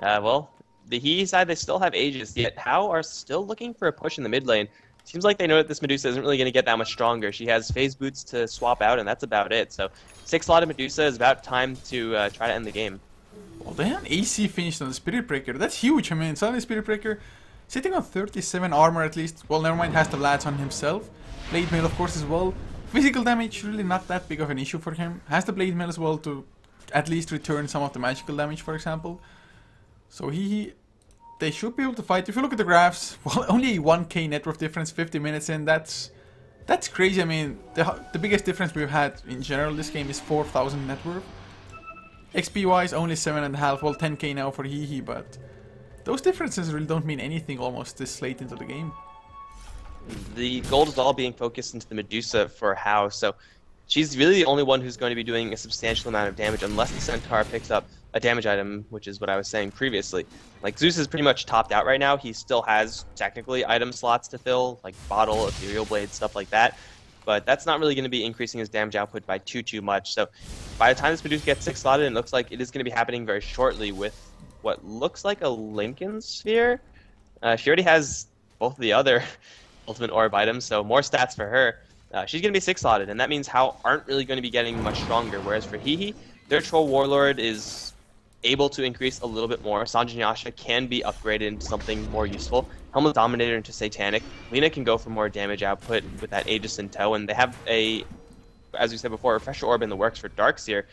Speaker 2: well, the He side, they still have Aegis, yet Hao are still looking for a push in the mid lane. Seems like they know that this Medusa isn't really going to get that much stronger. She has phase boots to swap out, and that's about it. So 6-slotted Medusa is about time to try to end the game.
Speaker 1: Well, they have an AC finished on the Spirit Breaker. That's huge. I mean, suddenly Spirit Breaker sitting on 37 armor at least. Well, never mind, has the Vlads on himself. Blade Mail, of course, as well. Physical damage, really not that big of an issue for him. Has the Blade Mail as well to at least return some of the magical damage, for example. So they should be able to fight. If you look at the graphs, well, only a 1k net worth difference 50 minutes in. That's crazy. I mean, the biggest difference we've had in general this game is 4,000 net worth. XP wise, only 7.5. Well, 10k now for hehe, but those differences really don't mean anything almost this late into the game.
Speaker 2: The gold is all being focused into the Medusa for Hao, so she's really the only one who's going to be doing a substantial amount of damage unless the Centaur picks up a damage item, which is what I was saying previously. Like, Zeus is pretty much topped out right now. He still has, technically, item slots to fill, like Bottle, Ethereal Blade, stuff like that. But that's not really going to be increasing his damage output by too much. So by the time this Medusa gets 6-slotted, it looks like it is going to be happening very shortly with what looks like a Lincoln Sphere. She already has both of the other Ultimate Orb items, so more stats for her. She's going to be 6-slotted, and that means Hao aren't really going to be getting much stronger, whereas for hehe, their Troll Warlord is able to increase a little bit more. Sanjin Yasha can be upgraded into something more useful. Helmut Dominator into Satanic. Lina can go for more damage output with that Aegis in tow, and they have a, as we said before, a Refresher Orb in the works for Darkseer.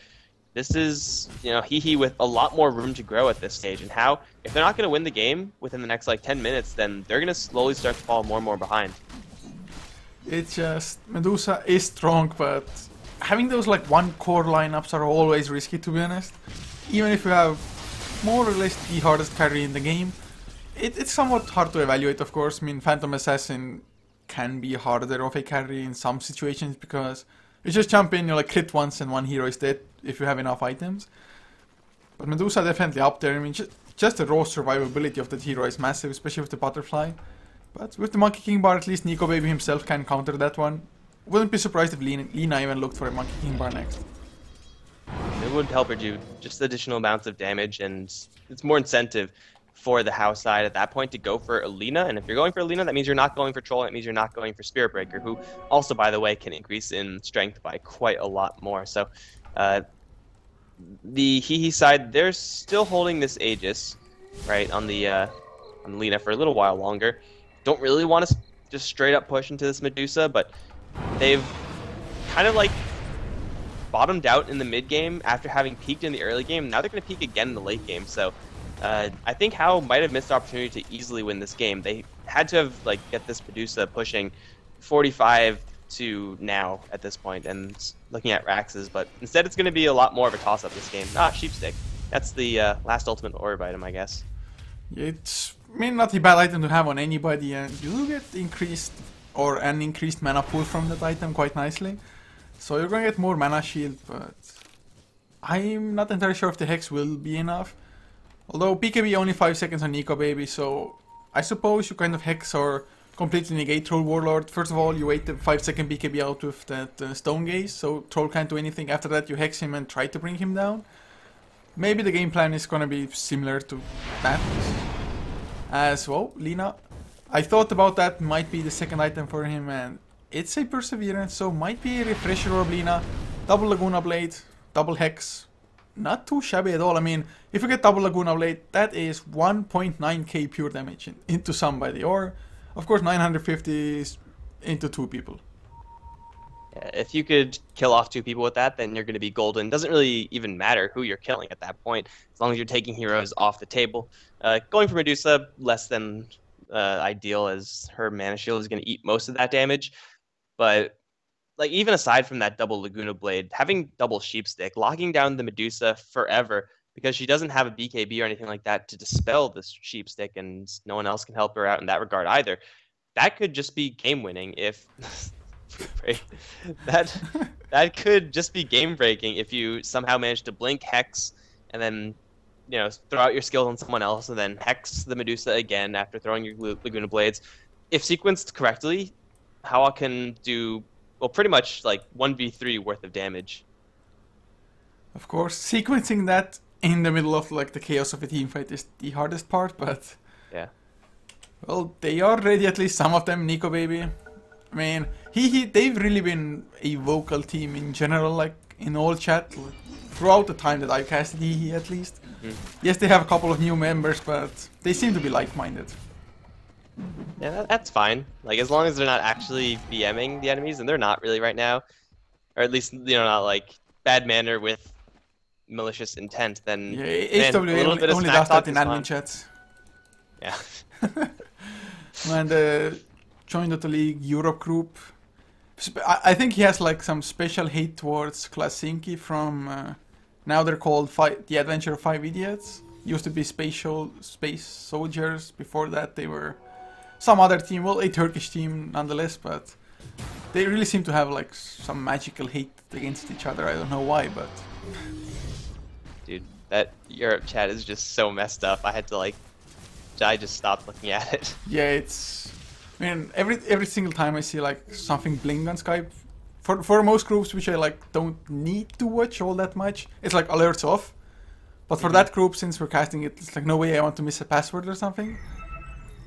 Speaker 2: This is, hehe with a lot more room to grow at this stage, and Hao, if they're not going to win the game within the next, 10 minutes, then they're going to slowly start to fall more and more behind.
Speaker 1: It's just, Medusa is strong, but having those, one core lineups are always risky, to be honest. Even if you have more or less the hardest carry in the game, it's somewhat hard to evaluate, of course. I mean, Phantom Assassin can be harder of a carry in some situations because you just jump in, you crit once and one hero is dead if you have enough items. But Medusa definitely up there. I mean, just the raw survivability of that hero is massive, especially with the butterfly. But with the Monkey King bar, at least Nico Baby himself can counter that one. Wouldn't be surprised if Lina even looked for a Monkey King bar next.
Speaker 2: It wouldn't help her do just additional amounts of damage, and it's more incentive for the Hao side at that point to go for Alina. And if you're going for Alina, that means you're not going for Troll, that means you're not going for Spirit Breaker, who also, by the way, can increase in strength by quite a lot more. So the hehe side, they're still holding this Aegis, right, on Lina for a little while longer. Don't really want to just straight up push into this Medusa, but they've kind of bottomed out in the mid game after having peaked in the early game. Now they're going to peak again in the late game. So I think Hao might have missed the opportunity to easily win this game. They had to have get this Medusa pushing 45 to now at this point and looking at Rax's, but instead it's going to be a lot more of a toss up this game. Sheepstick. That's the last Ultimate Orb item, I guess.
Speaker 1: It's not a bad item to have on anybody, and you do get an increased mana pool from that item quite nicely. So you're going to get more mana shield, but I'm not entirely sure if the Hex will be enough. Although BKB only 5 seconds on Nico Baby, so I suppose you kind of Hex or completely negate Troll Warlord. First of all, you wait the 5-second BKB out with that Stone Gaze, so Troll can't do anything. After that, you Hex him and try to bring him down. Maybe the game plan is going to be similar to that. As well, Lina. I thought about that, might be the second item for him, and it's a Perseverance, so might be a Refresher Orb Lina, double Laguna Blade, double Hex. Not too shabby at all. I mean, if you get double Laguna Blade, that is 1.9k pure damage into somebody, or of course 950 into 2 people.
Speaker 2: If you could kill off 2 people with that, then you're going to be golden. Doesn't really even matter who you're killing at that point, as long as you're taking heroes off the table. Going for Medusa, less than ideal, as her mana shield is going to eat most of that damage. But like even aside from that double Laguna Blade, having double Sheepstick, locking down the Medusa forever because she doesn't have a BKB or anything like that to dispel this Sheepstick, and no one else can help her out in that regard either. That could just be game winning if that could just be game breaking if you somehow manage to blink Hex and then throw out your skills on someone else and then Hex the Medusa again after throwing your Laguna Blades. If sequenced correctly, Hao can do pretty much like 1v3 worth of damage.
Speaker 1: Of course, sequencing that in the middle of like the chaos of a team fight is the hardest part, but
Speaker 2: yeah.
Speaker 1: Well, they are ready, at least some of them. Nico Baby, I mean, they've really been a vocal team in general, like in all chat throughout the time that I've casted hehe at least. Yes, they have a couple of new members, but they seem to be like-minded.
Speaker 2: Yeah, that's fine. Like as long as they're not actually BMing the enemies, and they're not really right now, or at least not like bad manner with malicious intent. Then
Speaker 1: yeah, HWA only does that in admin chats.
Speaker 2: Yeah.
Speaker 1: And the Join Dota League Europe group, I think he has like some special hate towards Klasinki from now they're called the Adventure of 5 Idiots. Used to be Space Soldiers. Before that they were some other team, well, a Turkish team nonetheless, but they really seem to have like some magical hate against each other. I don't know why, but
Speaker 2: dude, that Europe chat is just so messed up. I just stopped looking at it.
Speaker 1: Yeah, I mean, every single time I see like something blink on Skype, for most groups which I like don't need to watch all that much, it's like alerts off. But for that group, since we're casting it, it's like no way I want to miss a password or something.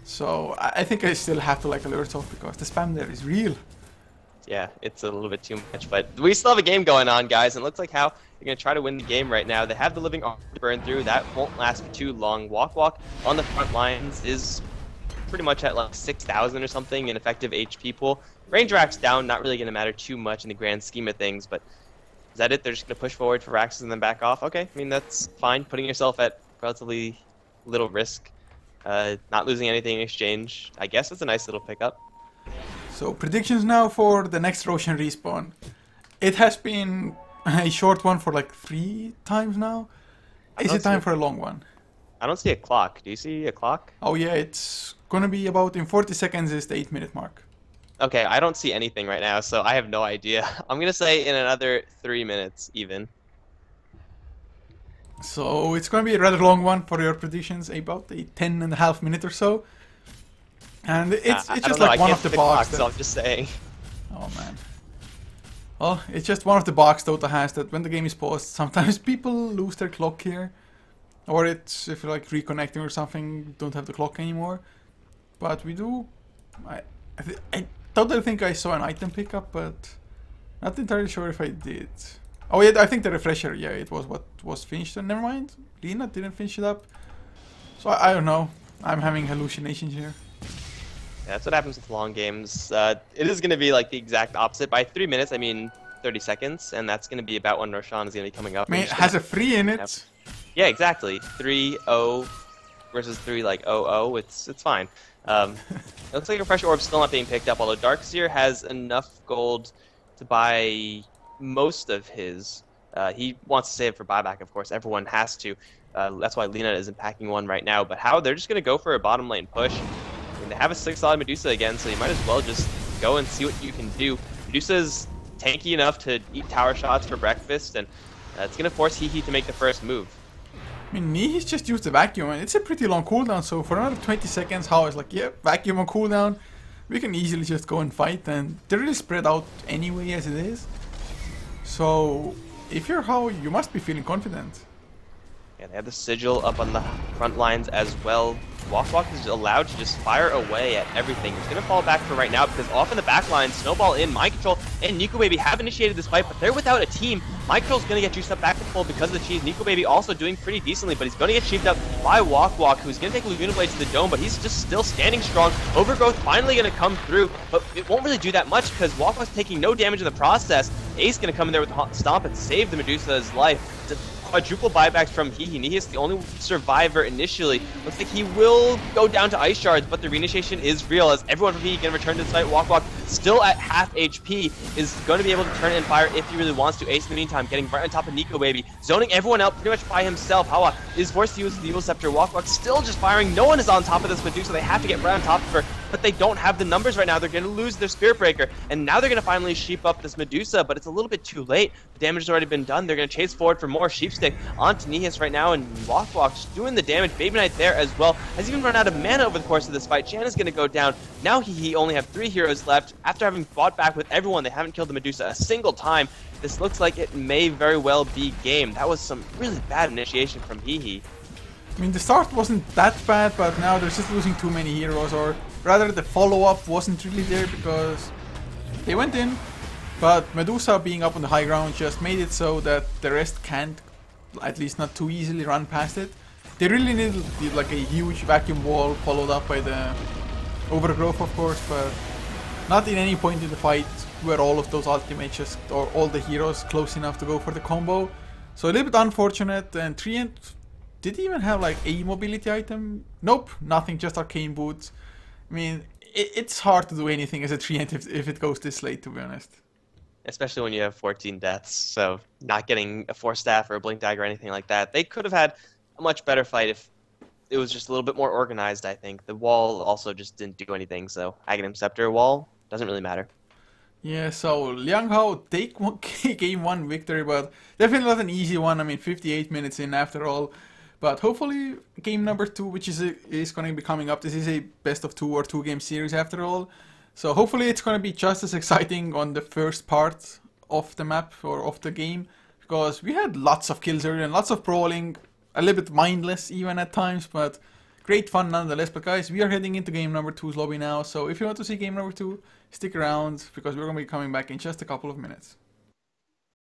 Speaker 1: So I think I still have to like alerts off because the spam there is real.
Speaker 2: Yeah, it's a little bit too much, but we still have a game going on, guys, and it looks like Hao are going to try to win the game right now. They have the living armor to burn through. That won't last for too long. Walk on the front lines is pretty much at like 6,000 or something in effective HP pool. Range Rack's down, not really going to matter too much in the grand scheme of things, but is that it? They're just going to push forward for Raxus and then back off? Okay, I mean, that's fine. Putting yourself at relatively little risk. Not losing anything in exchange. I guess it's a nice little pickup.
Speaker 1: So predictions now for the next Roshan respawn. It has been a short one for like 3 times now. Is it time for a long one?
Speaker 2: I don't see a clock. Do you see a clock?
Speaker 1: Oh yeah, it's gonna be about in 40 seconds is the 8-minute mark.
Speaker 2: Okay, I don't see anything right now, so I have no idea. I'm gonna say in another 3 minutes even.
Speaker 1: So it's gonna be a rather long one for your predictions, about a 10.5 minute or so. And it's just like one of the bugs.
Speaker 2: So I'm just saying.
Speaker 1: Oh man. Well, it's just one of the bugs Dota has, that when the game is paused, sometimes people lose their clock here. Or it's, if you're like reconnecting or something, don't have the clock anymore. But we do... I totally think I saw an item pickup, but not entirely sure if I did. Oh yeah, I think the refresher, yeah, it was what was finished. Never mind, Lina didn't finish it up. So I don't know, I'm having hallucinations here.
Speaker 2: Yeah, that's what happens with long games. It is going to be like the exact opposite. By 3 minutes, I mean 30 seconds, and that's going to to be about when Roshan is going to be coming up.
Speaker 1: I mean, it has a 3 in it.
Speaker 2: Yeah, exactly. 3-0 versus 3 like 0-0. It's fine. It looks like Refresher Orb's still not being picked up, although Darkseer has enough gold to buy most of his. He wants to save it for buyback, of course. Everyone has to. That's why Lina isn't packing one right now. But how they're just going to go for a bottom lane push. I mean, they have a 6-slot Medusa again, so you might as well just go and see what you can do. Medusa's tanky enough to eat tower shots for breakfast, and it's going to force hehe to make the first move.
Speaker 1: I mean, he's just used the vacuum, and it's a pretty long cooldown, so for another 20 seconds, Hao is like, yeah, vacuum on cooldown, we can easily just go and fight, and they're really spread out anyway as it is. So, if you're Hao, you must be feeling confident.
Speaker 2: Yeah, they have the sigil up on the front lines as well. Walk is allowed to just fire away at everything. He's going to fall back for right now because off in the back line, Snowball in, Mind Control, and Nico Baby have initiated this fight, but they're without a team. Mind Control's going to get juiced up back to full because of the cheese. Nico Baby also doing pretty decently, but he's going to get cheesed up by Walk, who's going to take Laguna Blade to the dome, but he's just still standing strong. Overgrowth finally going to come through, but it won't really do that much because Walk's taking no damage in the process. Ace going to come in there with the Stomp and save the Medusa's life. quadruple buybacks from hehe. Hehe is the only survivor initially. Looks like he will go down to ice shards, but the reinitiation is real as everyone from hehe can return to the site. Walk still at half HP is going to be able to turn it in fire if he really wants to. Ace in the meantime getting right on top of Nico Baby, zoning everyone out pretty much by himself. Hawa is forced to use the Evil Scepter. Walk still just firing. No one is on top of this Medusa. They have to get right on top of her, but they don't have the numbers right now. They're going to lose their Spirit Breaker, and now they're going to finally sheep up this Medusa, but it's a little bit too late. The damage has already been done. They're going to chase forward for more Sheepstick onto Nihis right now, and Walk just doing the damage. Baby Knight there as well has even run out of mana over the course of this fight. Janna's going to go down. Now hehe only have 3 heroes left. After having fought back with everyone, they haven't killed the Medusa a single time. This looks like it may very well be game. That was some really bad initiation from hehe.
Speaker 1: I mean, the start wasn't that bad, but now they're just losing too many heroes, or rather the follow-up wasn't really there because they went in, but Medusa being up on the high ground just made it so that the rest can't, at least not too easily, run past it. They really needed like a huge vacuum wall followed up by the overgrowth, of course, but not in any point in the fight were all of those ultimates just, or all the heroes close enough to go for the combo. So a little bit unfortunate, and Treant did he even have like a mobility item? Nope, nothing, just arcane boots. I mean, it's hard to do anything as a Treant if it goes this late, to be honest.
Speaker 2: Especially when you have 14 deaths, so not getting a Force Staff or a Blink Dagger or anything like that. They could have had a much better fight if it was just a little bit more organized, I think. The wall also just didn't do anything, so Aghanim Scepter wall doesn't really matter.
Speaker 1: Yeah, so LiangHao take game 1 victory, but definitely not an easy one. I mean, 58 minutes in after all. But hopefully game number 2, which is going to be coming up. This is a best of 2 or 2 game series after all. So hopefully it's going to be just as exciting on the first part of the map or of the game. Because we had lots of kills earlier and lots of brawling. A little bit mindless even at times, but great fun nonetheless. But guys, we are heading into game number 2's lobby now. So if you want to see game number 2, stick around because we're going to be coming back in just a couple of minutes.